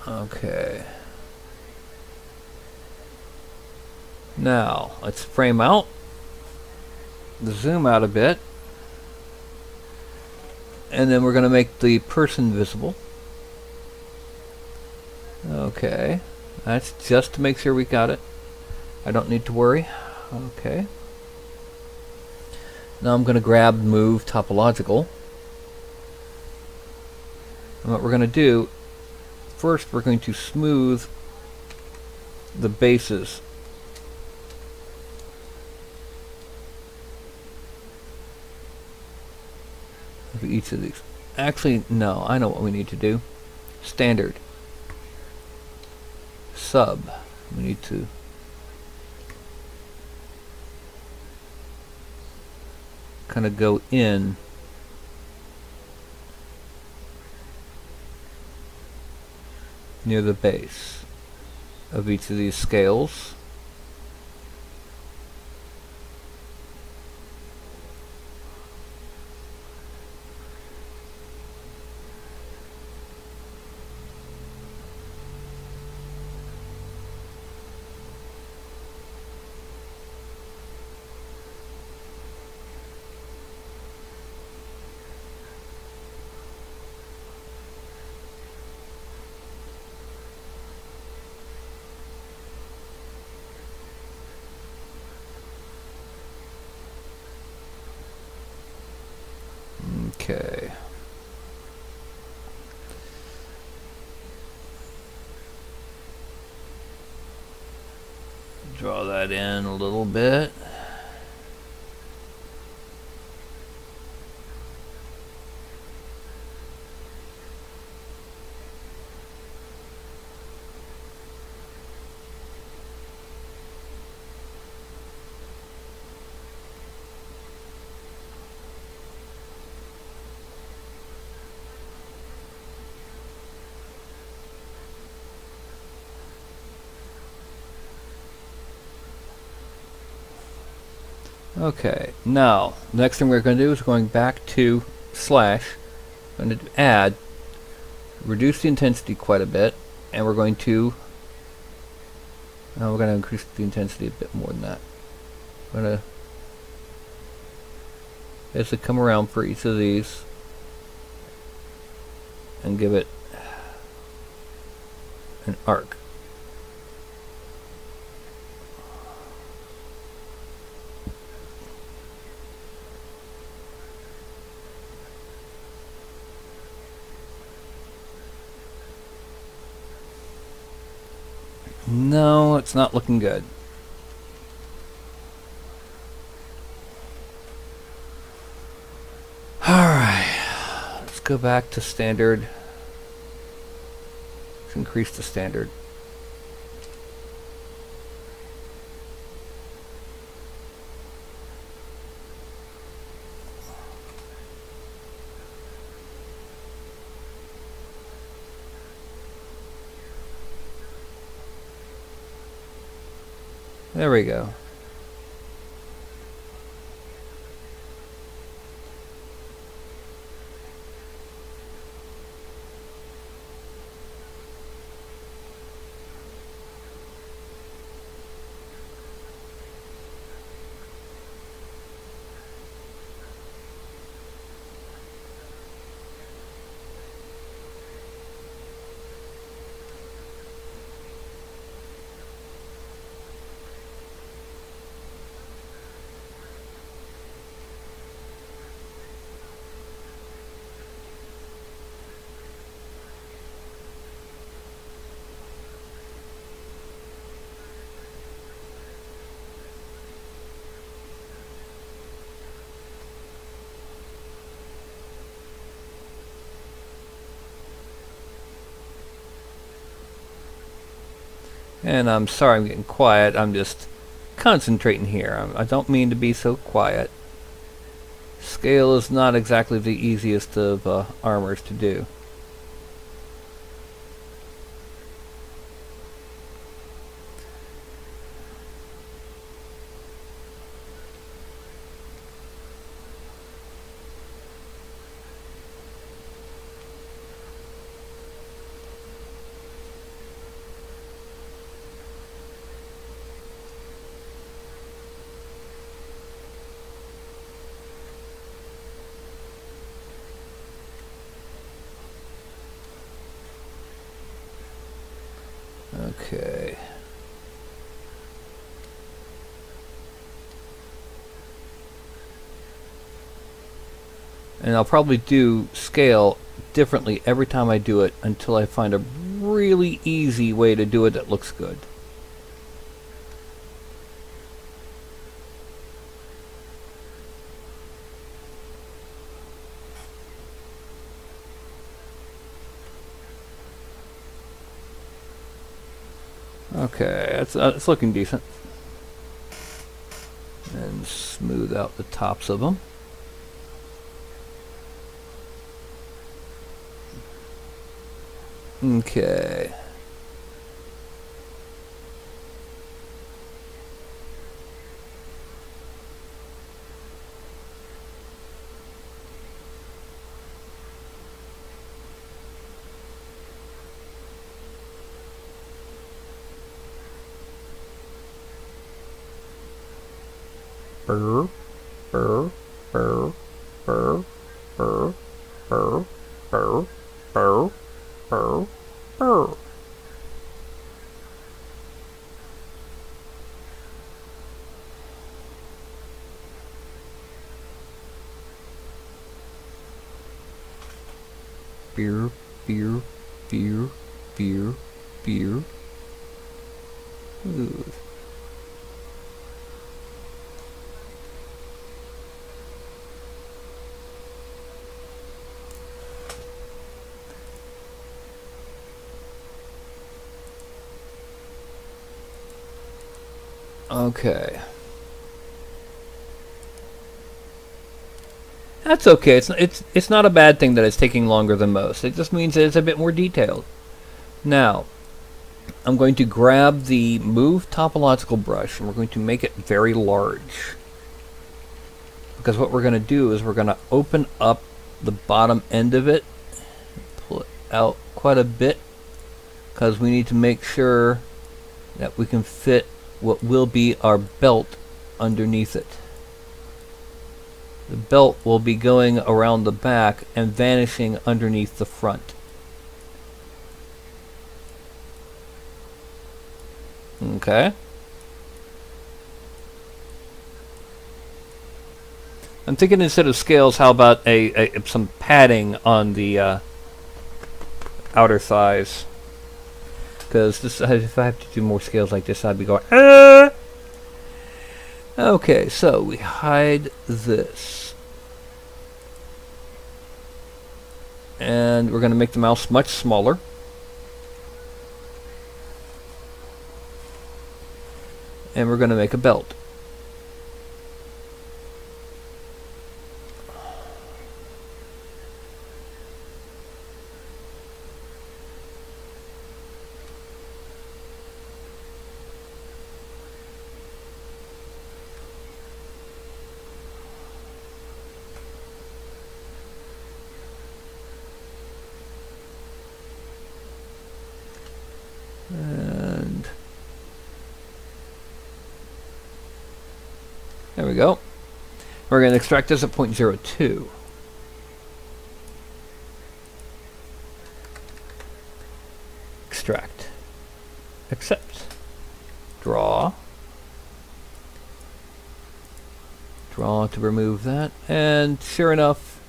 Okay. Now, let's frame out, zoom out a bit, and then we're going to make the person visible. Okay. That's just to make sure we got it. I don't need to worry. Okay. Now I'm going to grab Move Topological. And what we're going to do, first we're going to smooth the bases. Of each of these. Actually, no, I know what we need to do. Standard. Sub. We need to kind of go in near the base of each of these scales. Okay. Draw that in a little bit. Okay, now, next thing we're going to do is going back to slash. I'm going to add, reduce the intensity quite a bit, and we're going to increase the intensity a bit more than that. I'm going to basically come around for each of these and give it an arc. No, it's not looking good. Alright, let's go back to standard. Let's increase the standard. There we go. And I'm sorry I'm getting quiet. I'm just concentrating here. I don't mean to be so quiet. Scale is not exactly the easiest of armors to do. Okay. And I'll probably do scale differently every time I do it until I find a really easy way to do it that looks good. Okay, it's looking decent. And smooth out the tops of them. Okay. Burr, burr, burr, burr, burr, burr, burr, burr, burr, burr. Beer, beer, beer, beer, beer. Ooh. Okay. That's okay. It's not a bad thing that it's taking longer than most. It just means that it's a bit more detailed. Now, I'm going to grab the Move Topological brush and we're going to make it very large. because what we're going to do is we're going to open up the bottom end of it, pull it out quite a bit, because we need to make sure that we can fit what will be our belt underneath it. The belt will be going around the back and vanishing underneath the front. Okay. I'm thinking instead of scales, how about some padding on the outer thighs? Because this, if I have to do more scales like this, I'd be going. Okay, so we hide this, and we're going to make the mouse much smaller. And we're going to make a belt. And there we go. We're going to extract this at 0.02. Extract. Accept. Draw. Draw to remove that. And sure enough,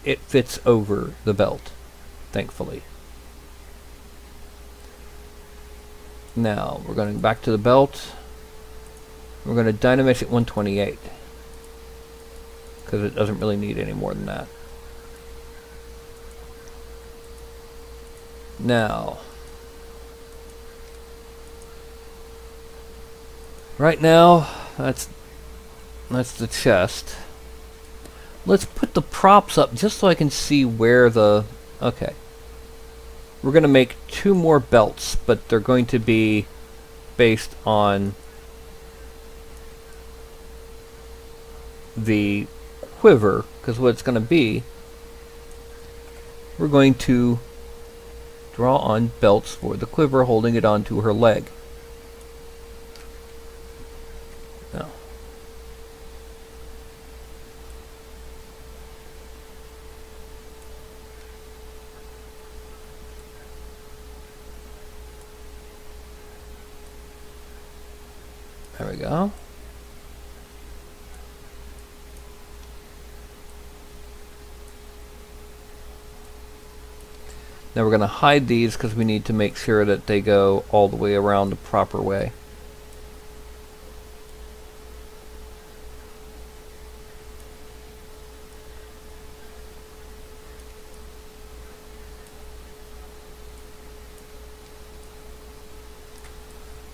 it fits over the belt, thankfully. Now, we're going back to the belt. We're going to dynamesh at 128. Because it doesn't really need any more than that. Now, right now, that's the chest. Let's put the props up just so I can see where the... Okay. We're going to make 2 more belts, but they're going to be based on the quiver, because what it's going to be, we're going to draw on belts for the quiver, holding it onto her leg. Now, there we go. Now we're going to hide these because we need to make sure that they go all the way around the proper way.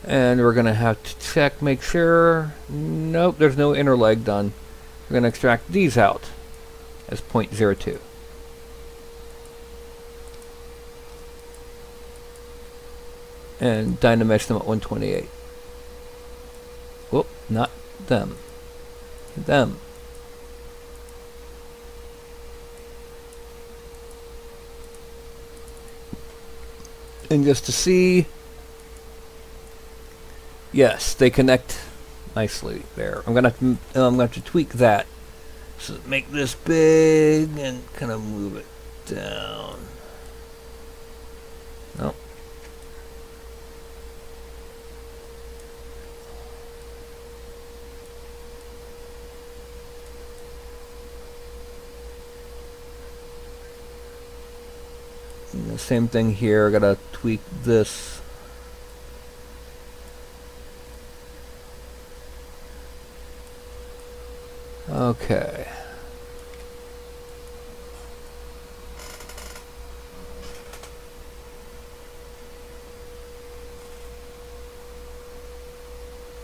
And we're going to have to check, make sure, nope, there's no inner leg done. We're going to extract these out as 0.02. And dynamesh them at 128. Whoop, not them. Them. And just to see, yes, they connect nicely there. I'm gonna have to tweak that. So make this big and kind of move it down. Nope. And the same thing here. I gotta tweak this. Okay.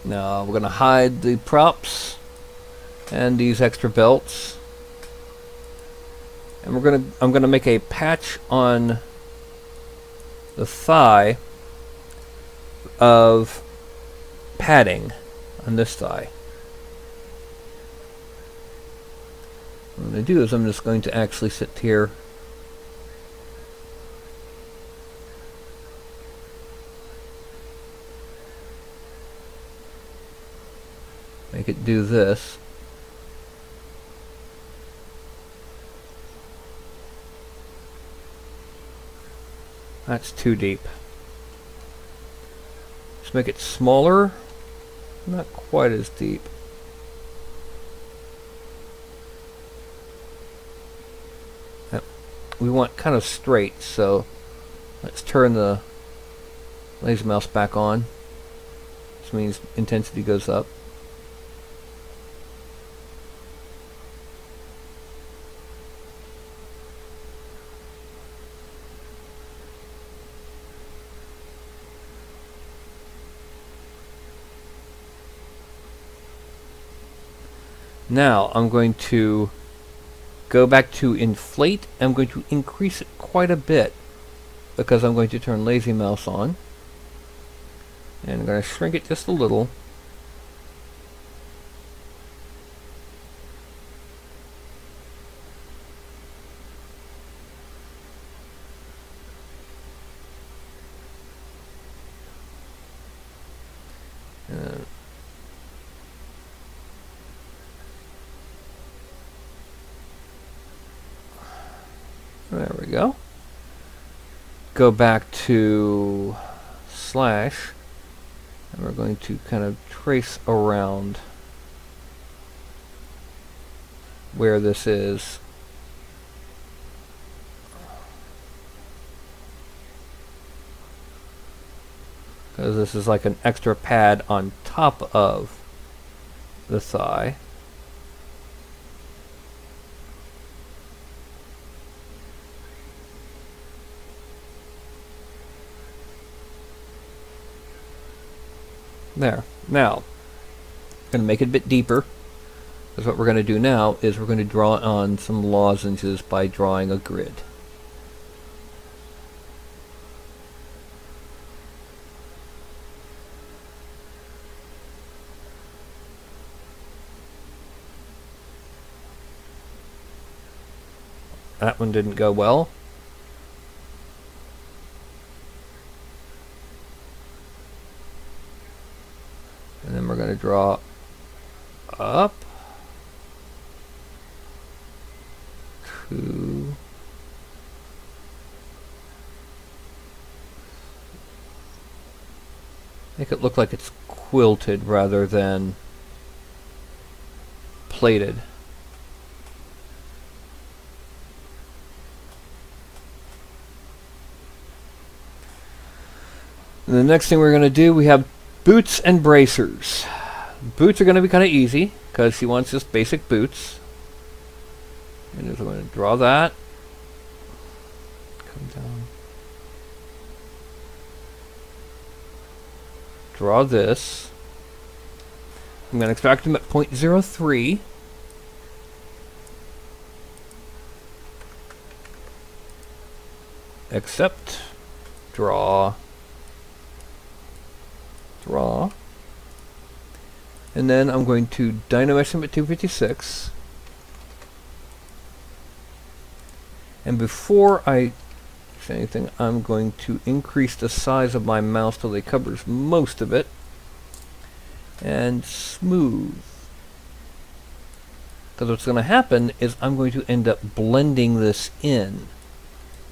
Now we're gonna hide the props and these extra belts. And I'm gonna make a patch on the thigh of padding on this thigh. What I'm going to do is I'm just going to actually sit here make it do this. That's too deep. Just make it smaller, not quite as deep. We want kind of straight, so let's turn the laser mouse back on. This means intensity goes up. Now I'm going to go back to inflate. I'm going to increase it quite a bit because I'm going to turn lazy mouse on. And I'm going to shrink it just a little. There we go. Go back to slash, and we're going to kind of trace around where this is. Because this is like an extra pad on top of the thigh. There. Now, I'm going to make it a bit deeper. Because what we're going to do now is we're going to draw on some lozenges by drawing a grid. That one didn't go well. And then we're going to draw up to make it look like it's quilted rather than plated. And the next thing we're going to do, we have boots and bracers. Boots are going to be kind of easy because she wants just basic boots. And I'm going to draw that. Come down. Draw this. I'm going to extract them at 0.03. Except draw. Draw. And then I'm going to dynamesh them at 256. And before I say anything, I'm going to increase the size of my mouse till it covers most of it. And smooth. Because what's going to happen is I'm going to end up blending this in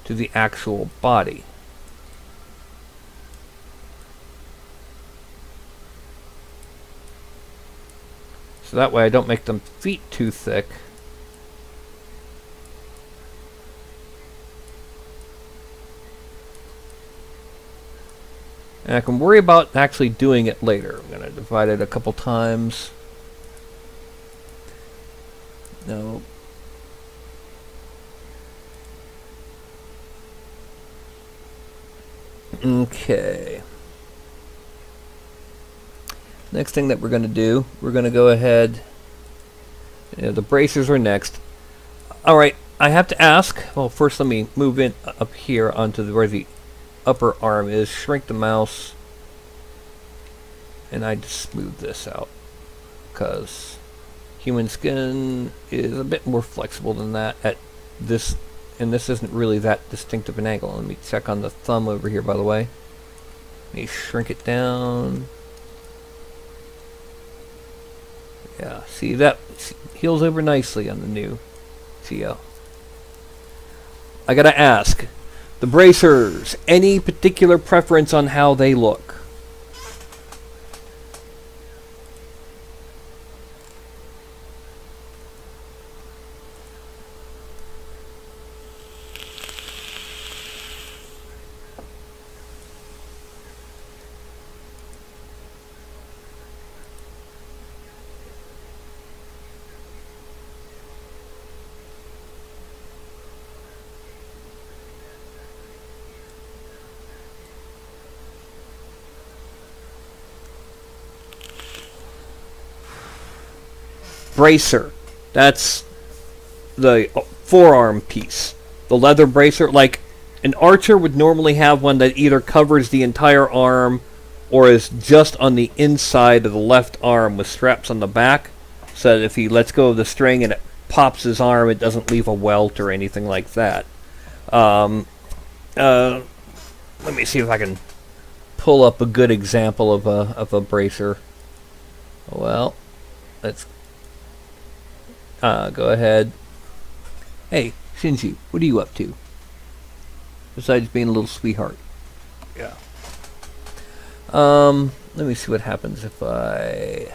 to the actual body. So that way I don't make them feet too thick. And I can worry about actually doing it later. I'm going to divide it a couple times. No. Okay. Next thing that we're going to do, we're going to go ahead. The bracers are next. Alright, I have to ask. Well, first let me move in up here onto where the upper arm is. Shrink the mouse. And I just smooth this out. Because Human skin is a bit more flexible than that at this, and this isn't really that distinctive an angle. Let me check on the thumb over here, by the way. Let me shrink it down. Yeah, see, that heals over nicely on the new CO. I gotta ask, the bracers, any particular preference on how they look? Bracer. That's the forearm piece. The leather bracer, like an archer would normally have one that either covers the entire arm or is just on the inside of the left arm with straps on the back, so that if he lets go of the string and it pops his arm, it doesn't leave a welt or anything like that. Let me see if I can pull up a good example of a bracer. Well, let's go ahead. Hey, Shinji, what are you up to? Besides being a little sweetheart. Yeah. Let me see what happens if I...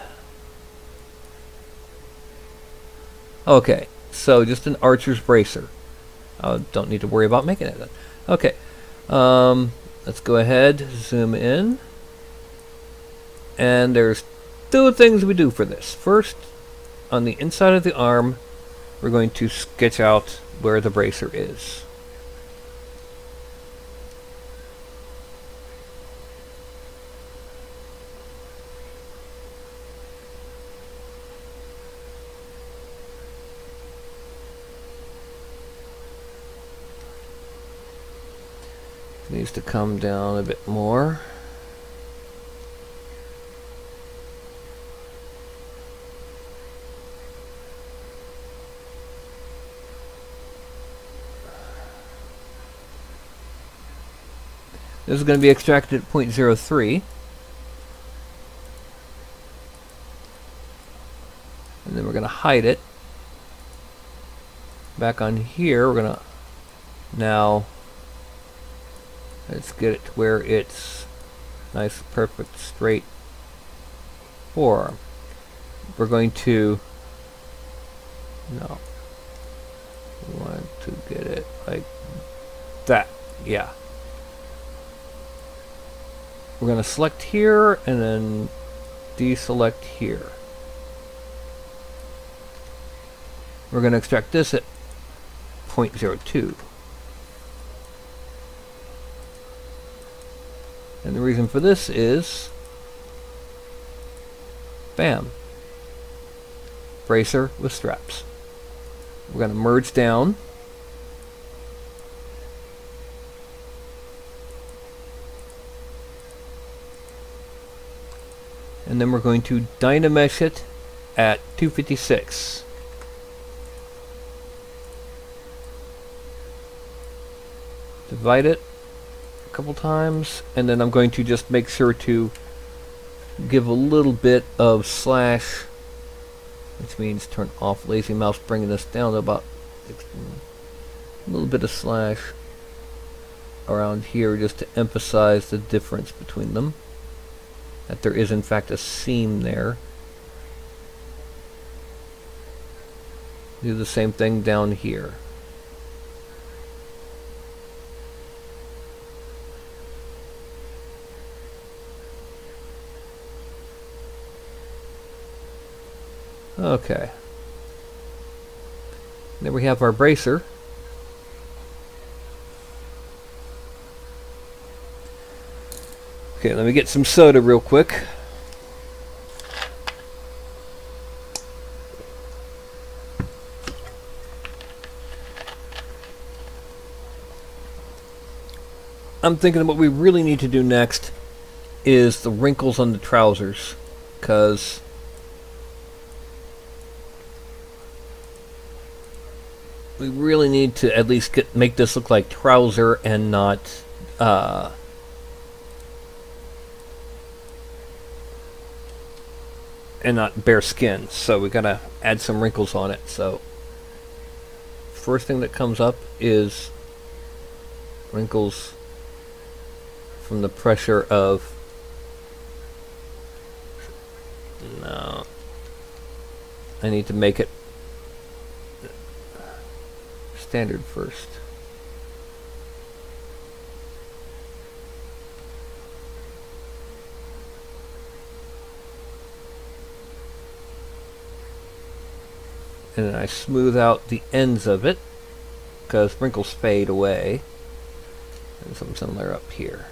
Okay, so just an archer's bracer. I don't need to worry about making it then. Okay. Let's go ahead, zoom in. And there's two things we do for this. First, on the inside of the arm, we're going to sketch out where the bracer is. It needs to come down a bit more. This is going to be extracted at 0.03. And then we're going to hide it. Back on here, we're going to now, let's get it to where it's nice, perfect, straight forearm. We're going to, no, we want to get it like that, yeah. We're going to select here and then deselect here. We're going to extract this at 0.02. And the reason for this is, bam, bracer with straps. We're going to merge down. And then we're going to dynamesh it at 256. Divide it a couple times, and then I'm going to just make sure to give a little bit of slash, which means turn off lazy mouse, bringing this down to about 16. A little bit of slash around here just to emphasize the difference between them. That there is in fact a seam there. Do the same thing down here. Okay. Then we have our bracer. Okay, let me get some soda real quick. I'm thinking what we really need to do next is the wrinkles on the trousers, because We really need to at least make this look like trouser and not bare skin. So we gotta add some wrinkles on it. So first thing that comes up is wrinkles from the pressure of... No. I need to make it standard first. And then I smooth out the ends of it, because wrinkles fade away. And something similar up here.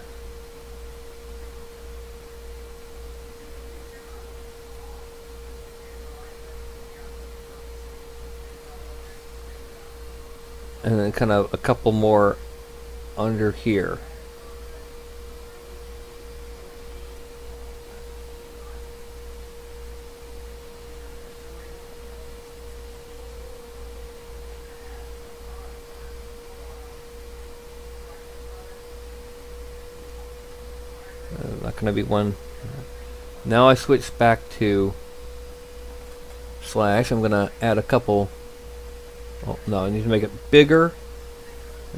And then kind of a couple more under here. Not going to be one. Now I switch back to slash. I'm going to add a couple. Oh, no, I need to make it bigger.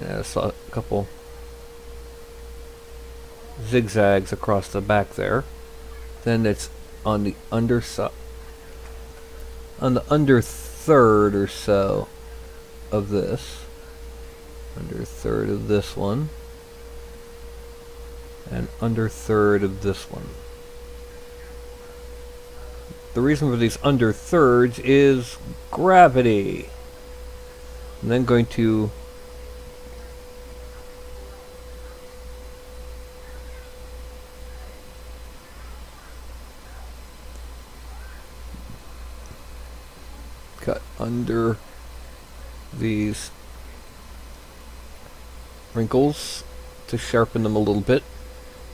Add a couple zigzags across the back there. Then it's on the underside, on the under third or so of this. Under third of this one. And under third of this one. The reason for these under thirds is gravity. I'm then going to cut under these wrinkles to sharpen them a little bit.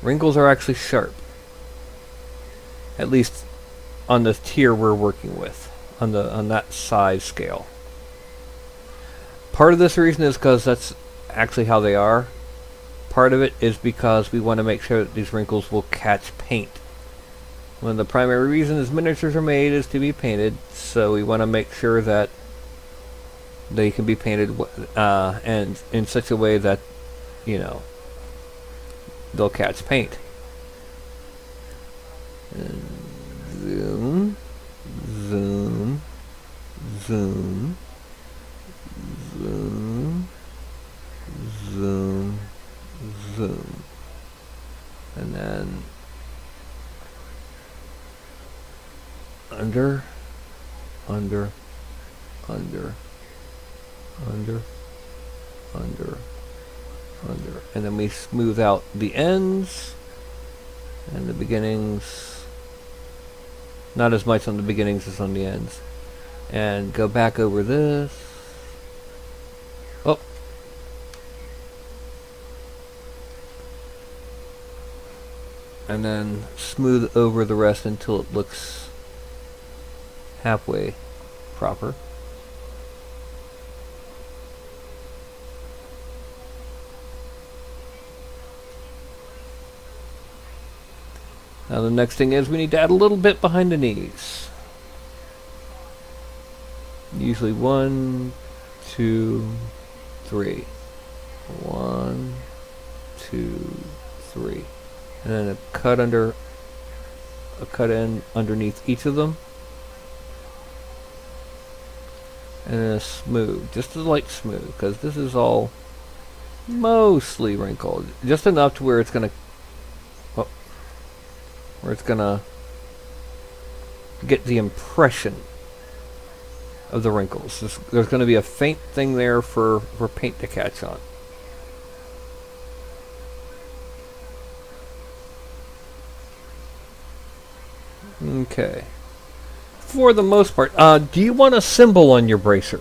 Wrinkles are actually sharp, at least on the tier we're working with, on that size scale. Part of this reason is because that's actually how they are. Part of it is because we want to make sure that these wrinkles will catch paint. One of the primary reasons miniatures are made is to be painted, so we want to make sure that they can be painted and in such a way that, you know, they'll catch paint. And zoom, zoom, zoom, zoom, zoom, zoom. And then under, under, under, under, under, under, and then we smooth out the ends and the beginnings, not as much on the beginnings as on the ends, and go back over this. Oh, and then smooth over the rest until it looks halfway proper. Now the next thing is we need to add a little bit behind the knees. Usually 1, 2, 3. 1, 2, 3. And then a cut in underneath each of them. And then a smooth, just a light smooth, because this is all mostly wrinkled. Just enough to where it's going to get the impression of the wrinkles. There's going to be a faint thing there for paint to catch on. Okay. For the most part, do you want a symbol on your bracer?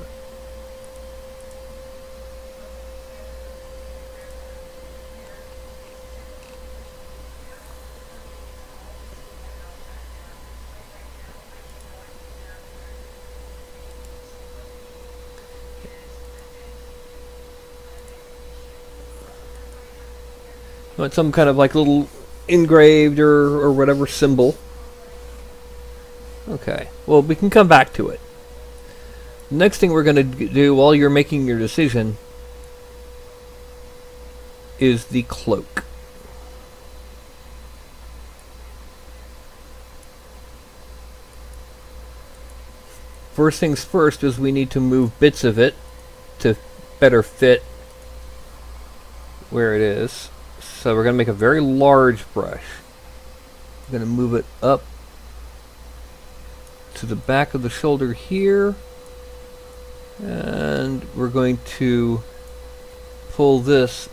want some kind of like little engraved or whatever symbol. Okay, well, we can come back to it. The next thing we're going to do while you're making your decision is the cloak. First things first is we need to move bits of it to better fit where it is. So we're going to make a very large brush. We're going to move it up to the back of the shoulder here. And we're going to pull this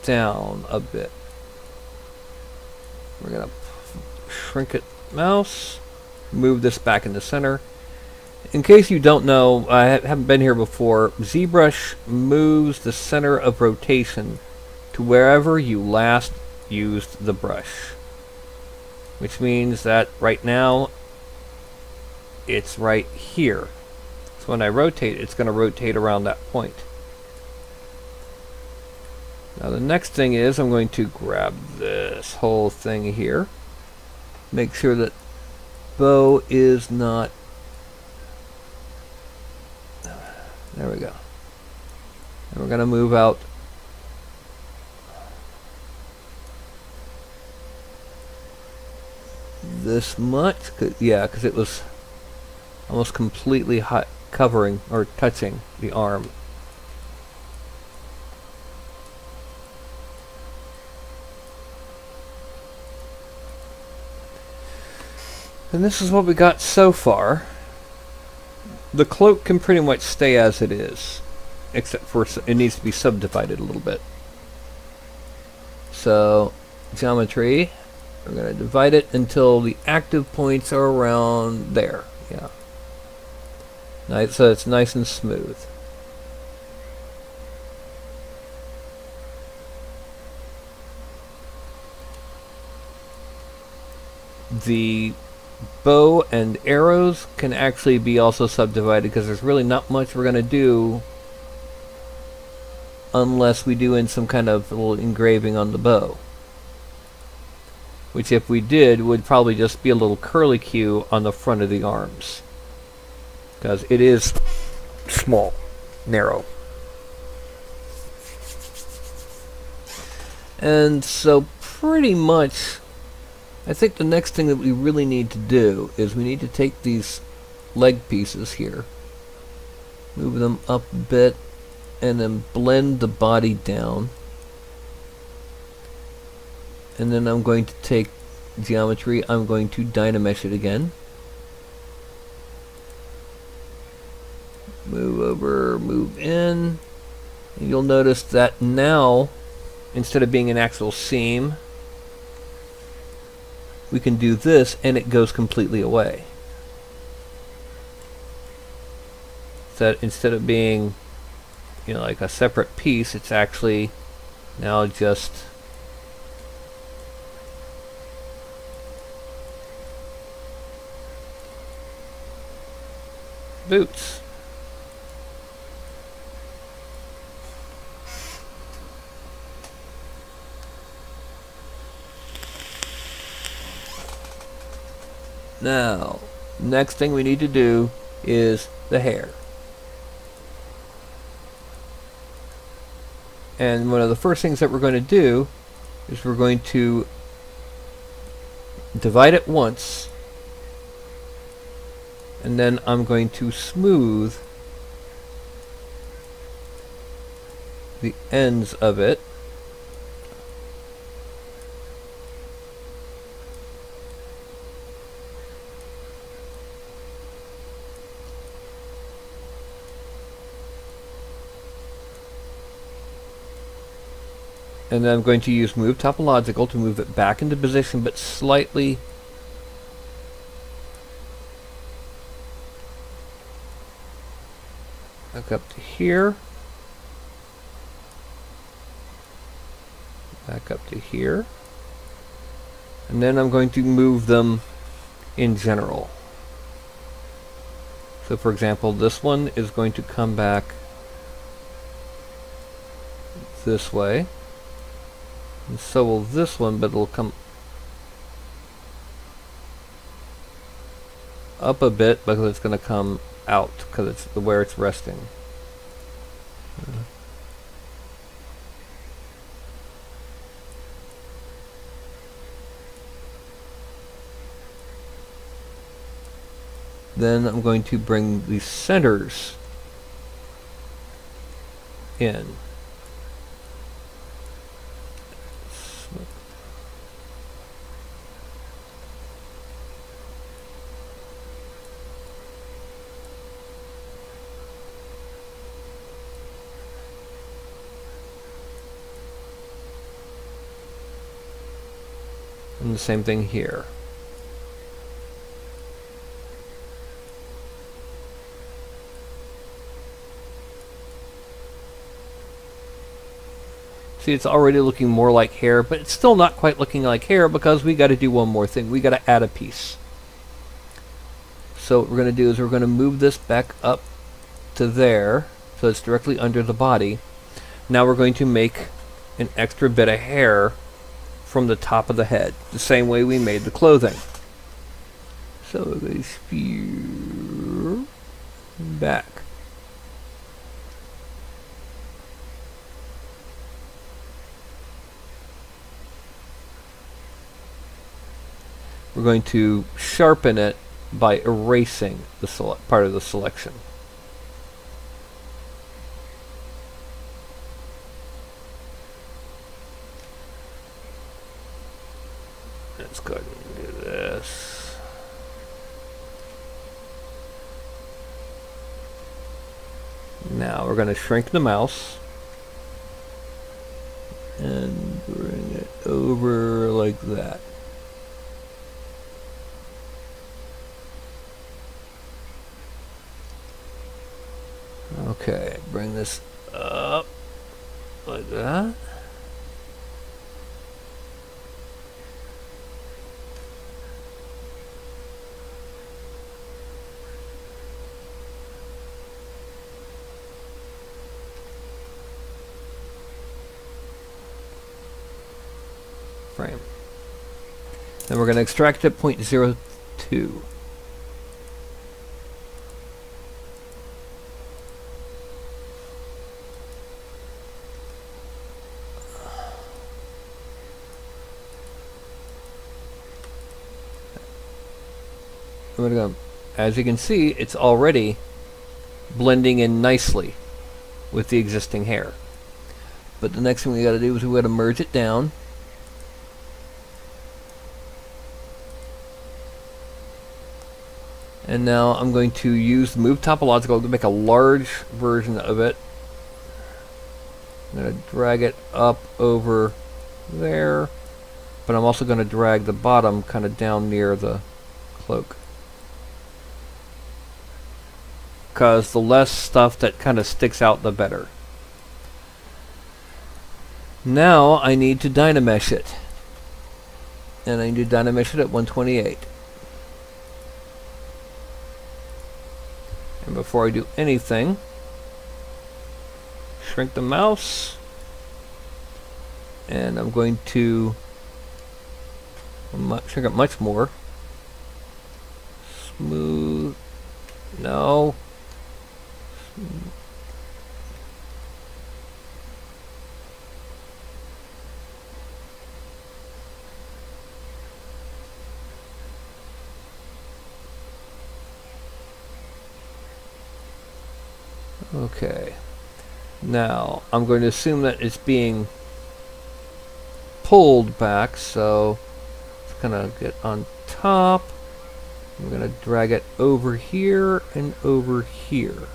down a bit. We're going to shrink it, mouse, move this back in the center. In case you don't know, I haven't been here before, ZBrush moves the center of rotation to wherever you last used the brush. Which means that right now, it's right here. So when I rotate, it's going to rotate around that point. Now the next thing is I'm going to grab this whole thing here. Make sure that bow is not... There we go. And we're going to move out this much. Because it was almost completely covering or touching the arm. And this is what we got so far. The cloak can pretty much stay as it is, except for it needs to be subdivided a little bit. So, geometry, we're going to divide it until the active points are around there. Yeah. Nice, so it's nice and smooth. The bow and arrows can actually be also subdivided because there's really not much we're going to do unless we do in some kind of little engraving on the bow, which if we did would probably just be a little curlicue on the front of the arms because it is small, narrow. And so pretty much I think the next thing that we really need to do is we need to take these leg pieces here, move them up a bit, and then blend the body down. And then I'm going to take geometry, I'm going to Dynamesh it again. Move over, move in. And you'll notice that now, instead of being an actual seam, we can do this and it goes completely away. So that instead of being, you know, like a separate piece, it's actually now just boots. Now, next thing we need to do is the hair. And one of the first things that we're going to do is we're going to divide it once, and then I'm going to smooth the ends of it. And then I'm going to use Move Topological to move it back into position, but slightly back up to here, back up to here, and then I'm going to move them in general. So for example, this one is going to come back this way. And so will this one, but it'll come up a bit because it's going to come out because it's where it's resting. Then I'm going to bring the centers in. And the same thing here. See, it's already looking more like hair, but it's still not quite looking like hair because we got to do one more thing. We got to add a piece. So what we're going to do is we're going to move this back up to there, so it's directly under the body. Now we're going to make an extra bit of hair from the top of the head, the same way we made the clothing. So we're going to spear back. We're going to sharpen it by erasing the part of the selection. Let's go ahead and do this. Now we're going to shrink the mouse and bring it over like that. Okay, bring this up like that. Frame. Then we're going to extract at 0.02. As you can see, it's already blending in nicely with the existing hair. But the next thing we got to do is we got to merge it down. And now I'm going to use the move topological to make a large version of it. I'm going to drag it up over there, but I'm also going to drag the bottom kind of down near the cloak. Because the less stuff that kind of sticks out, the better. Now I need to Dynamesh it. And I need to Dynamesh it at 128. And before I do anything, shrink the mouse. And I'm going to shrink it much more. Smooth. No. Okay. Now, I'm going to assume that it's being pulled back, so it's going to get on top. I'm going to drag it over here and over here,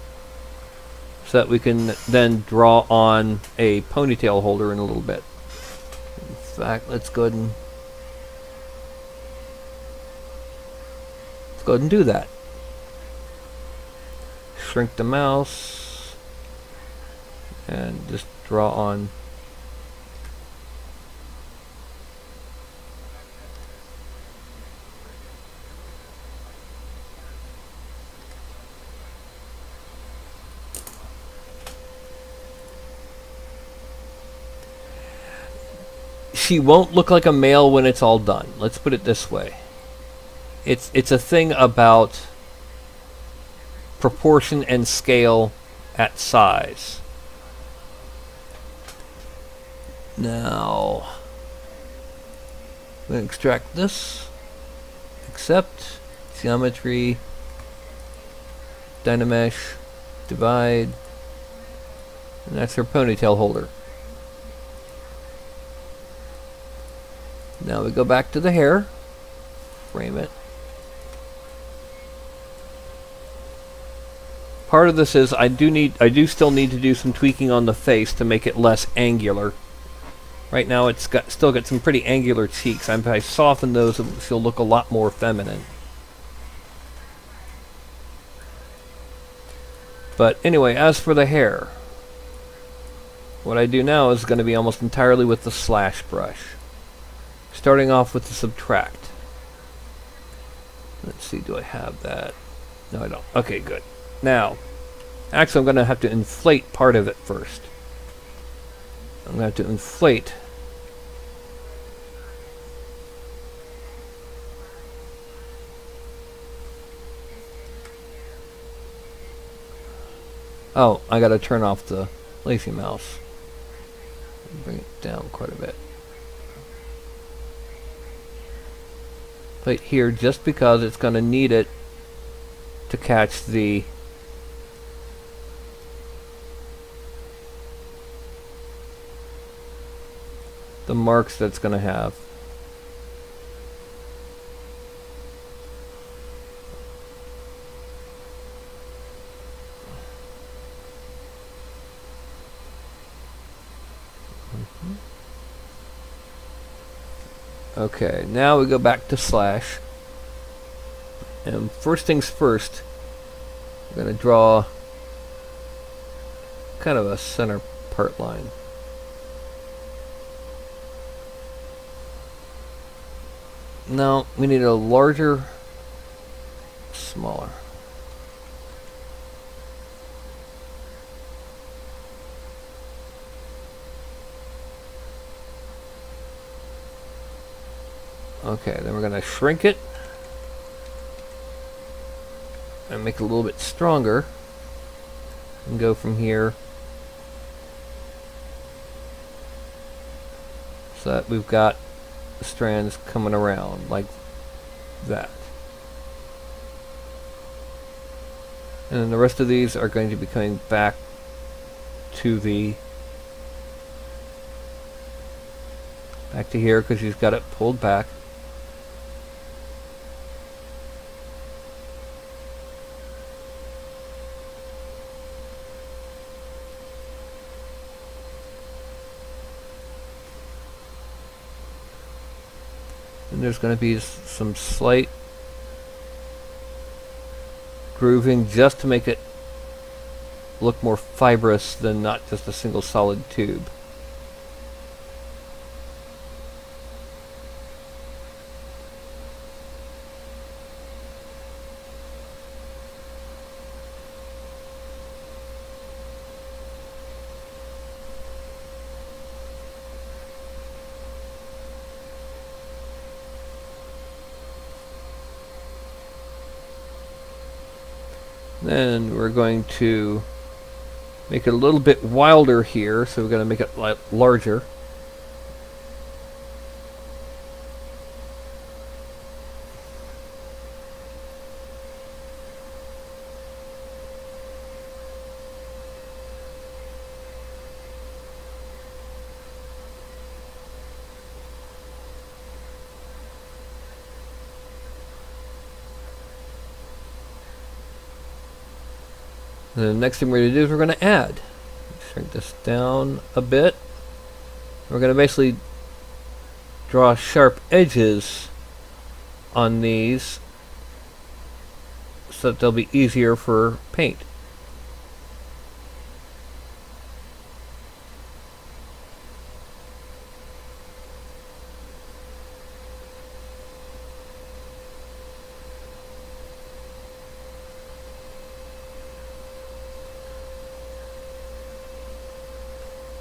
so that we can then draw on a ponytail holder in a little bit. In fact, let's go ahead and do that. Shrink the mouse and just draw on. she won't look like a male when it's all done. Let's put it this way. It's a thing about proportion and scale at size. Now, I'm going to extract this, accept, geometry, Dynamesh, divide, and that's her ponytail holder. Now we go back to the hair, frame it. Part of this is I do still need to do some tweaking on the face to make it less angular. Right now it's still got some pretty angular cheeks. If I soften those, she'll look a lot more feminine. But anyway, as for the hair, what I do now is going to be almost entirely with the slash brush. Starting off with the subtract. Let's see, do I have that? No, I don't. Okay, good. Now, actually I'm going to have to inflate part of it first. I'm going to have to inflate oh, I got to turn off the lazy mouse. Bring it down quite a bit. Right here, just because it's going to need it to catch the marks that's going to have. Okay, now we go back to slash. And first things first, I'm going to draw kind of a center part line. Now we need a larger, smaller. Okay, then we're going to shrink it and make it a little bit stronger and go from here so that we've got the strands coming around like that. And then the rest of these are going to be coming back to here because you've got it pulled back. And there's going to be some slight grooving just to make it look more fibrous than not just a single solid tube. Then we're going to make it a little bit wilder here, so we're going to make it larger. And the next thing we're going to do is we're going to add. Shrink this down a bit. We're going to basically draw sharp edges on these so that they'll be easier for paint.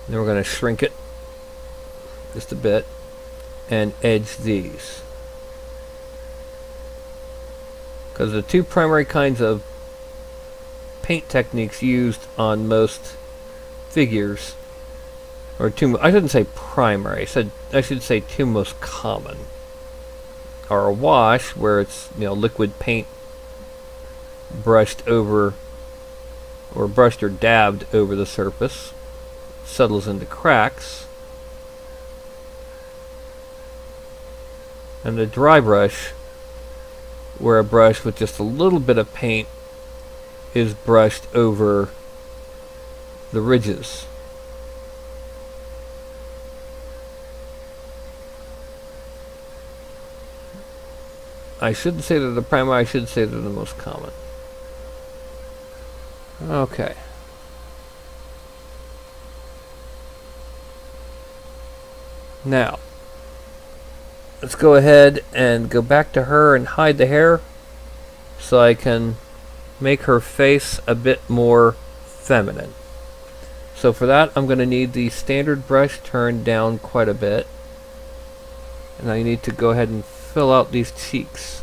Then we're going to shrink it just a bit. and edge these. Because the two primary kinds of paint techniques used on most figures, or two, I shouldn't say primary, I should say two most common, are a wash, where it's, you know, liquid paint brushed over, or brushed or dabbed over the surface, settles into cracks, and a dry brush, where a brush with just a little bit of paint is brushed over the ridges. I shouldn't say they're the primary, I should say they're the most common. Okay. Now, let's go ahead and go back to her and hide the hair so I can make her face a bit more feminine. So for that, I'm going to need the standard brush turned down quite a bit. And I need to go ahead and fill out these cheeks.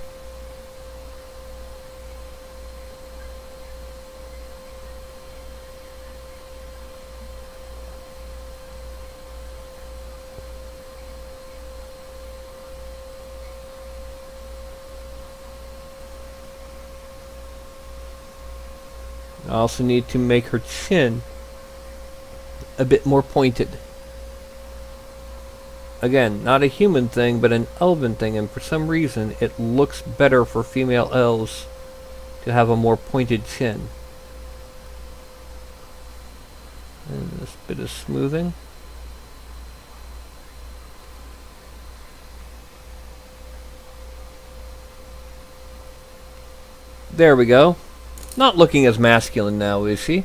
I also need to make her chin a bit more pointed. Again, not a human thing, but an elven thing, and for some reason it looks better for female elves to have a more pointed chin. And this bit of smoothing. There we go. Not looking as masculine now, is she?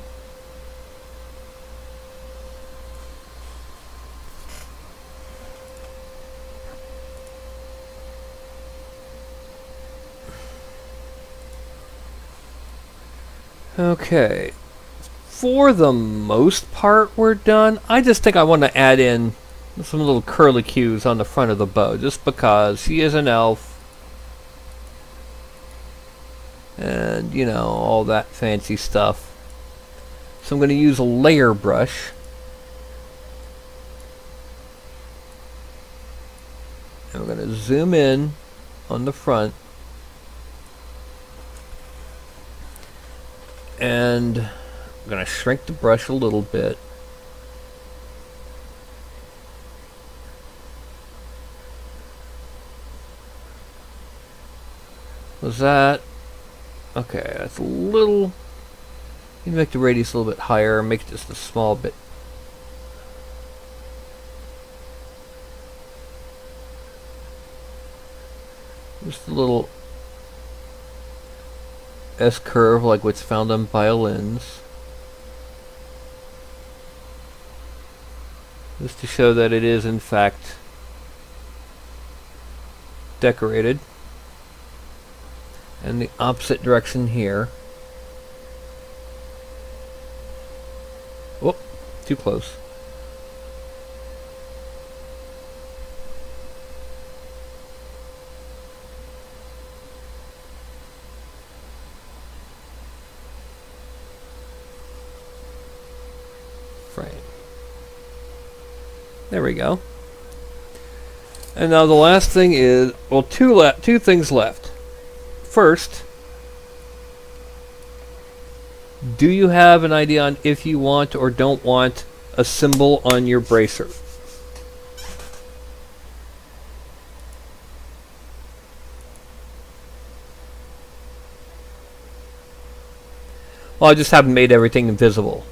Okay. For the most part, we're done. I just think I want to add in some little curlicues on the front of the bow, just because she is an elf. And, you know, all that fancy stuff. So I'm going to use a layer brush. And we're going to zoom in on the front. And I'm going to shrink the brush a little bit. Was that? Okay, that's a little... You can make the radius a little bit higher, make it just a small bit. Just a little S-curve like what's found on violins. Just to show that it is in fact decorated. And the opposite direction here. Whoop, too close. Frame. There we go. And now the last thing is, well, two things left. First, do you have an idea on if you want or don't want a symbol on your bracer? Well, I just haven't made everything invisible.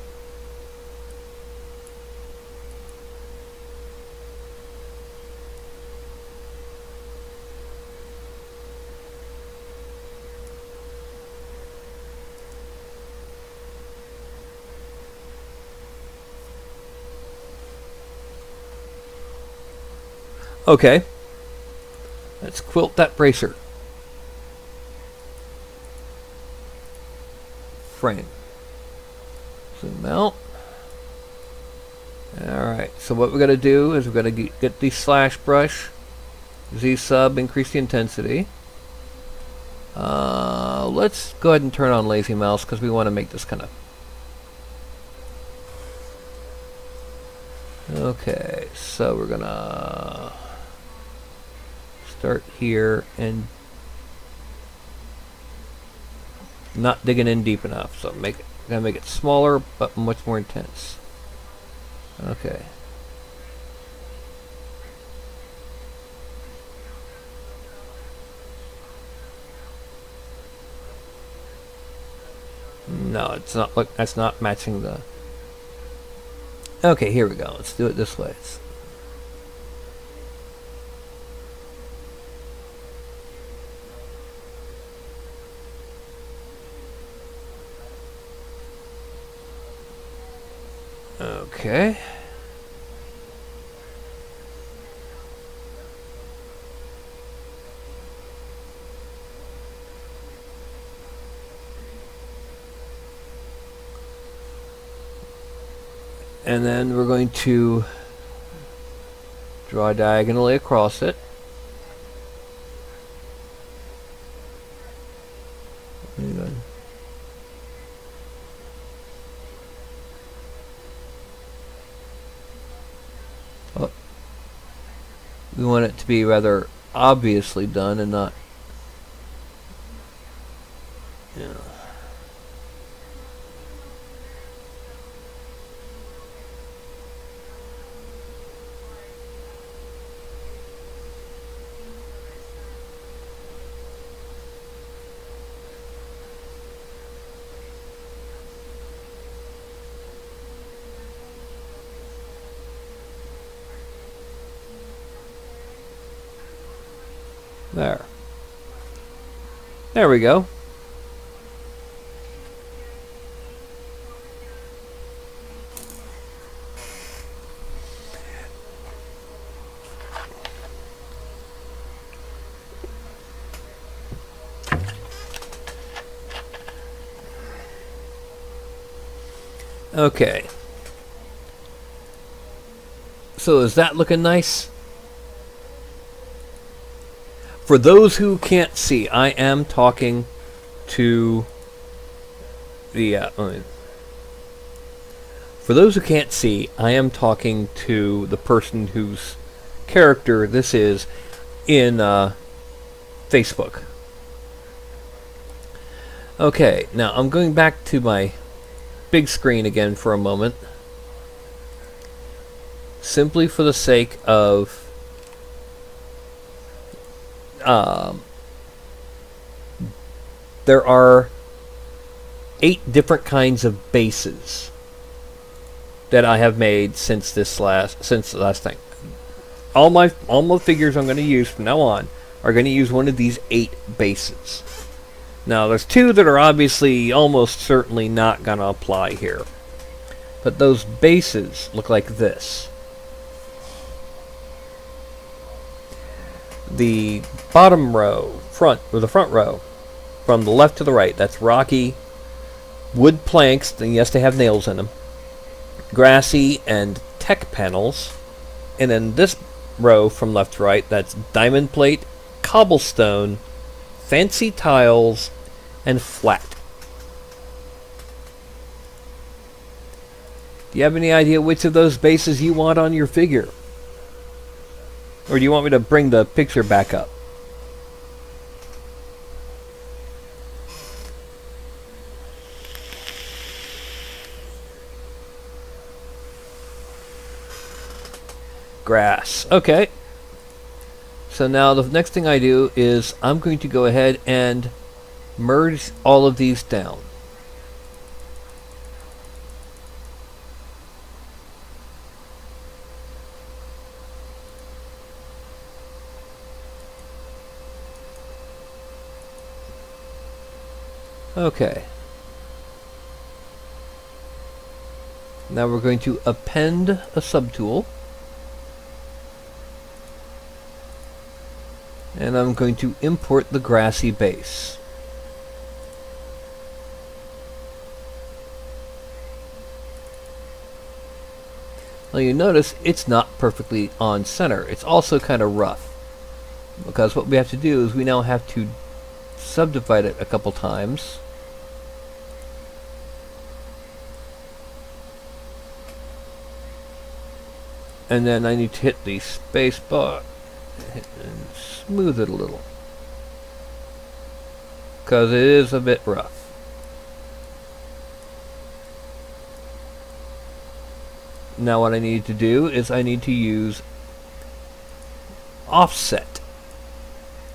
Okay, let's quilt that bracer. Frame. Zoom out. Alright, so what we're going to do is we're going to get the slash brush Z sub, increase the intensity. Let's go ahead and turn on lazy mouse because we want to make this kind of... Okay, so we're gonna start here and not digging in deep enough. So gonna make it smaller but much more intense. Okay. No, it's not. Look, that's not matching the... Okay, here we go. Let's do it this way. Okay. And then we're going to draw diagonally across it. Oh. We want it to be rather obviously done and not... Yeah. There. There we go. Okay. So is that looking nice? For those who can't see, I am talking to the... for those who can't see, I am talking to the person whose character this is in Facebook. Okay, now I'm going back to my big screen again for a moment. Simply for the sake of... there are 8 different kinds of bases that I have made since the last thing. All my figures I'm going to use from now on are going to use one of these 8 bases. Now there's 2 that are obviously almost certainly not going to apply here, but those bases look like this. The bottom row, the front row, from the left to the right, that's rocky wood planks, and yes, they have nails in them, grassy and tech panels. And then this row from left to right, that's diamond plate, cobblestone, fancy tiles, and flat. Do you have any idea which of those bases you want on your figure? Or do you want me to bring the picture back up? Grass. Okay. So now the next thing I do is I'm going to go ahead and merge all of these down. Okay. Now we're going to append a subtool. And I'm going to import the grassy base. Now you notice it's not perfectly on center. It's also kind of rough. Because what we have to do is we now have to subdivide it a couple times. And then I need to hit the space bar and smooth it a little. Because it is a bit rough. Now what I need to do is I need to use offset.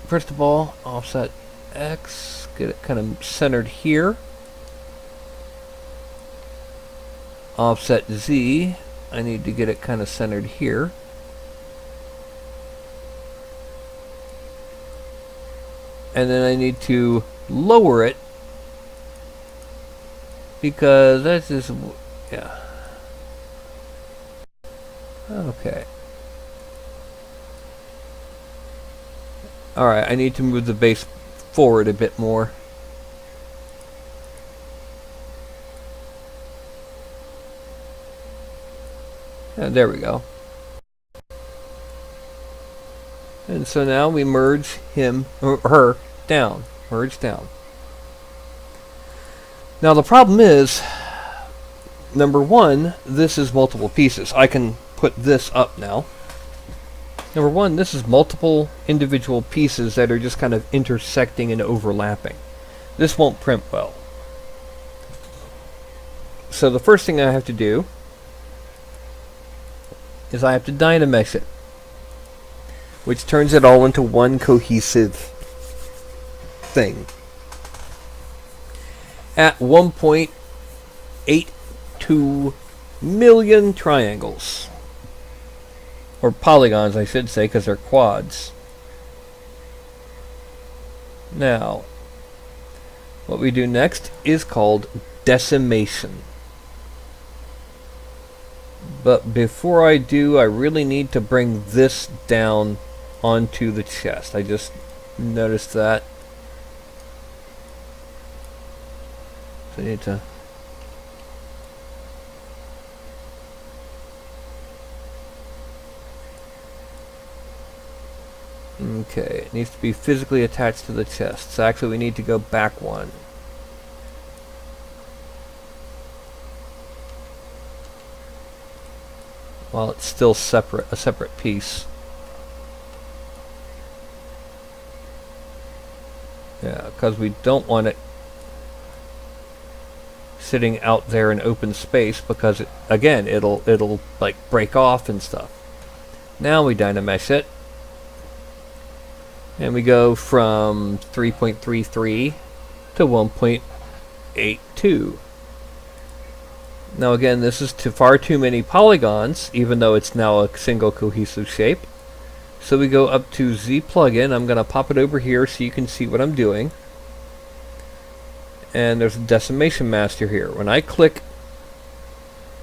First of all, offset X, get it kind of centered here. Offset Z, I need to get it kind of centered here. And then I need to lower it because that's just, yeah. Okay. Alright, I need to move the base forward a bit more. And there we go. And so now we merge him or her down. Merge down. Now the problem is, number one, this is multiple pieces. I can put this up now. Number one, this is multiple individual pieces that are just kind of intersecting and overlapping. This won't print well. So the first thing I have to do is I have to dynamesh it, which turns it all into one cohesive thing. At 1.82 million triangles. Or polygons, I should say, because they're quads. Now, what we do next is called decimation. But before I do, I really need to bring this down onto the chest. I just noticed that. So I need to... Okay, it needs to be physically attached to the chest. So actually we need to go back one. While it's still separate, a separate piece. Yeah, because we don't want it sitting out there in open space because it, again, it'll like break off and stuff. Now we dynamesh it. And we go from 3.33 to 1.82. Now again, this is far too many polygons, even though it's now a single cohesive shape. So we go up to Z plugin. I'm going to pop it over here so you can see what I'm doing. And there's a decimation master here. When I click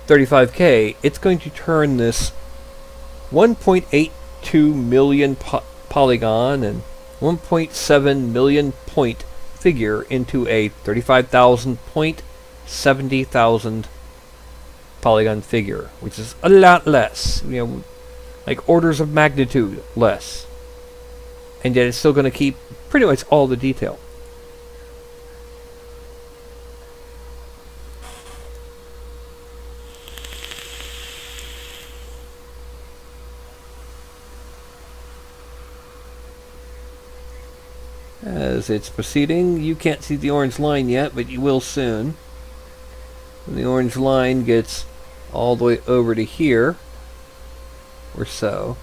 35K, it's going to turn this 1.82 million polygon and 1.7 million point figure into a 35,000 point 70,000 polygon figure, which is a lot less, you know, like orders of magnitude less, and yet it's still going to keep pretty much all the detail. As it's proceeding, you can't see the orange line yet, but you will soon. When the orange line gets all the way over to here, or so,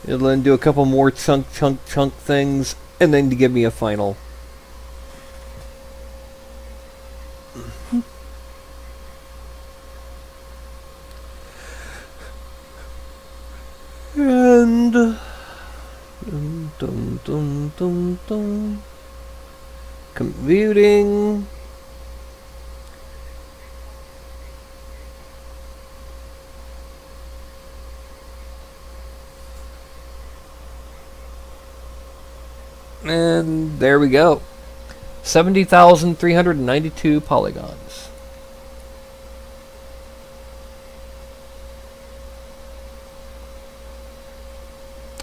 it'll then do a couple more chunk things, and then to give me a final. And computing. And there we go. 70,392 polygons.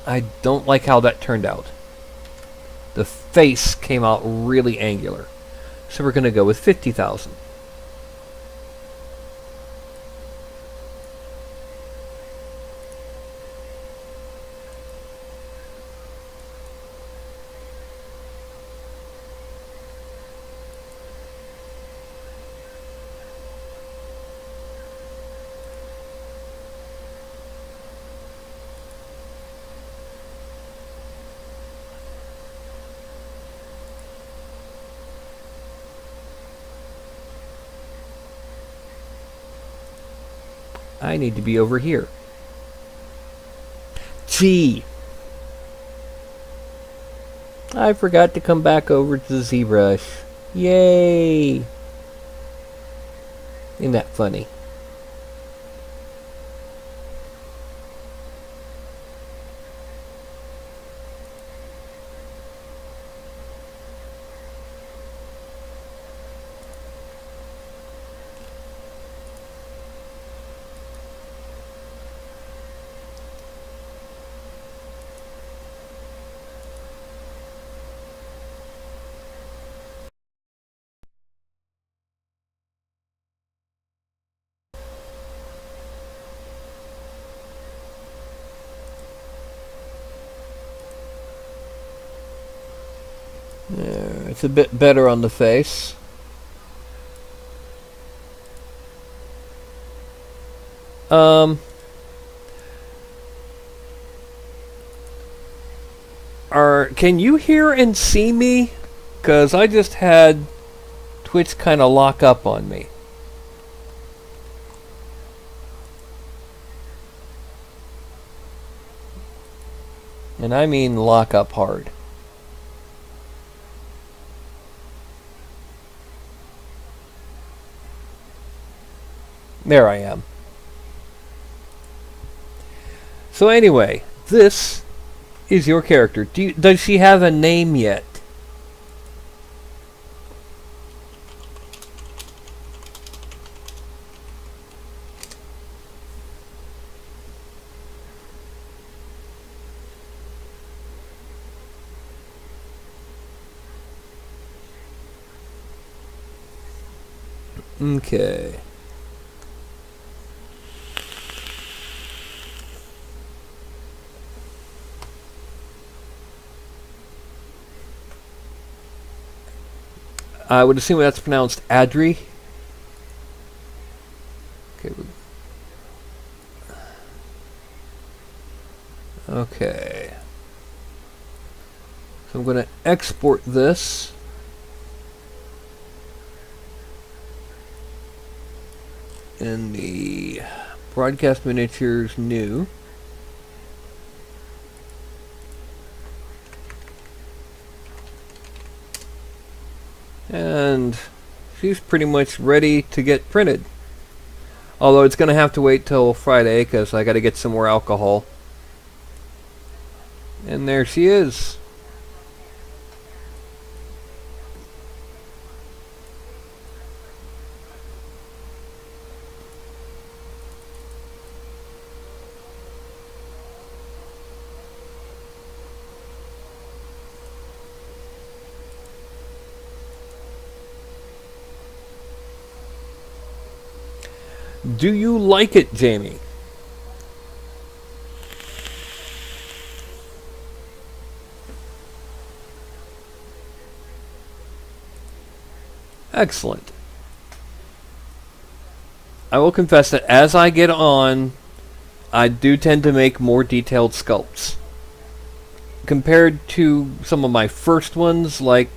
I don't like how that turned out. The face came out really angular. So we're going to go with 50,000. I need to be over here. Gee! I forgot to come back over to the ZBrush. Yay! Isn't that funny? There, it's a bit better on the face. Can you hear and see me? 'Cause I just had Twitch kind of lock up on me. And I mean lock up hard. There I am. So anyway, this is your character. Does she have a name yet? Okay. I would assume that's pronounced Adri. Okay. Okay. So I'm going to export this. In the broadcast miniatures new. And she's pretty much ready to get printed. Although it's going to have to wait till Friday because I got to get some more alcohol. And there she is. Do you like it, Jamie? Excellent. I will confess that as I get on, I do tend to make more detailed sculpts. Compared to some of my first ones, like,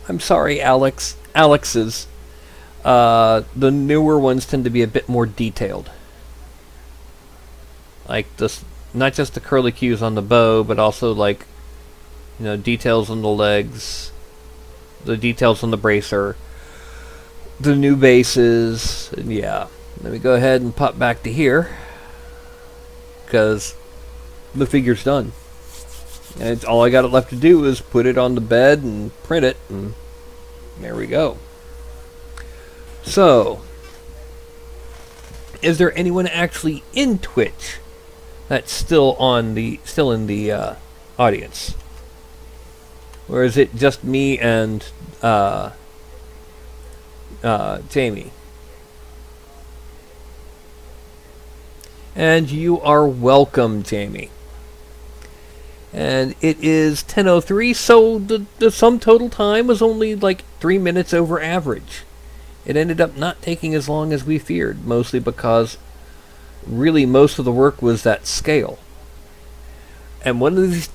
I'm sorry, Alex's. The newer ones tend to be a bit more detailed. Like this, not just the curlicues on the bow, but also like, you know, details on the legs, the details on the bracer, the new bases, and yeah. Let me go ahead and pop back to here, because the figure's done. And it's all I got left to do is put it on the bed and print it, and there we go. So, is there anyone actually in Twitch that's still in the audience, or is it just me and Jamie? And you are welcome, Jamie. And it is 10:03, so the sum total time was only like 3 minutes over average. It ended up not taking as long as we feared, mostly because really most of the work was that scale. And one of these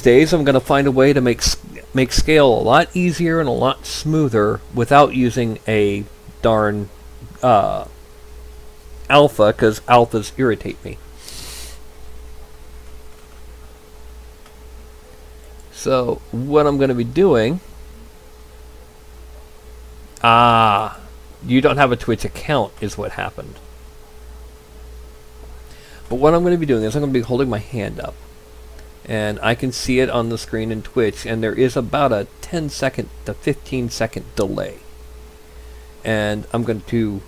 days I'm going to find a way to make scale a lot easier and a lot smoother without using a darn alpha, because alphas irritate me. So what I'm going to be doing... you don't have a Twitch account is what happened. But what I'm going to be doing is I'm going to be holding my hand up. And I can see it on the screen in Twitch, and there is about a 10-second to 15-second delay. And I'm going to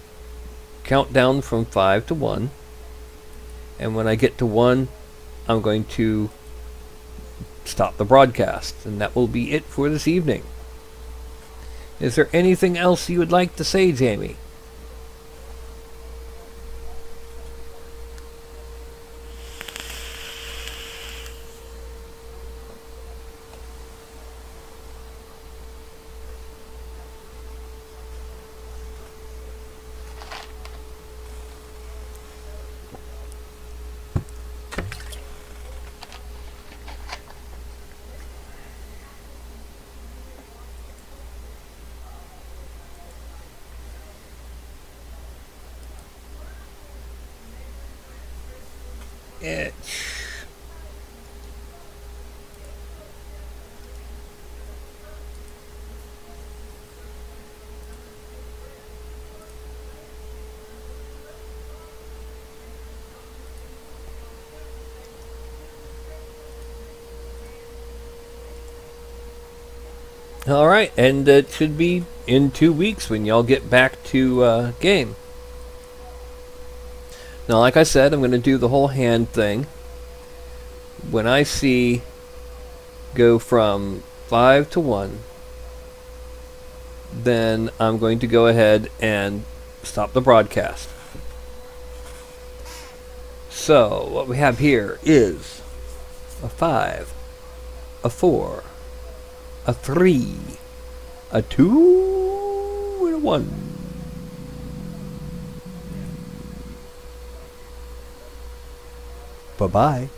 count down from 5 to 1. And when I get to 1, I'm going to stop the broadcast. And that will be it for this evening. Is there anything else you would like to say, Jamie? Alright, and it should be in 2 weeks when y'all get back to game. Now, like I said, I'm going to do the whole hand thing. When I see go from 5 to 1, then I'm going to go ahead and stop the broadcast. So, what we have here is a 5, a 4, a 3, a 2, and a 1. Bye-bye.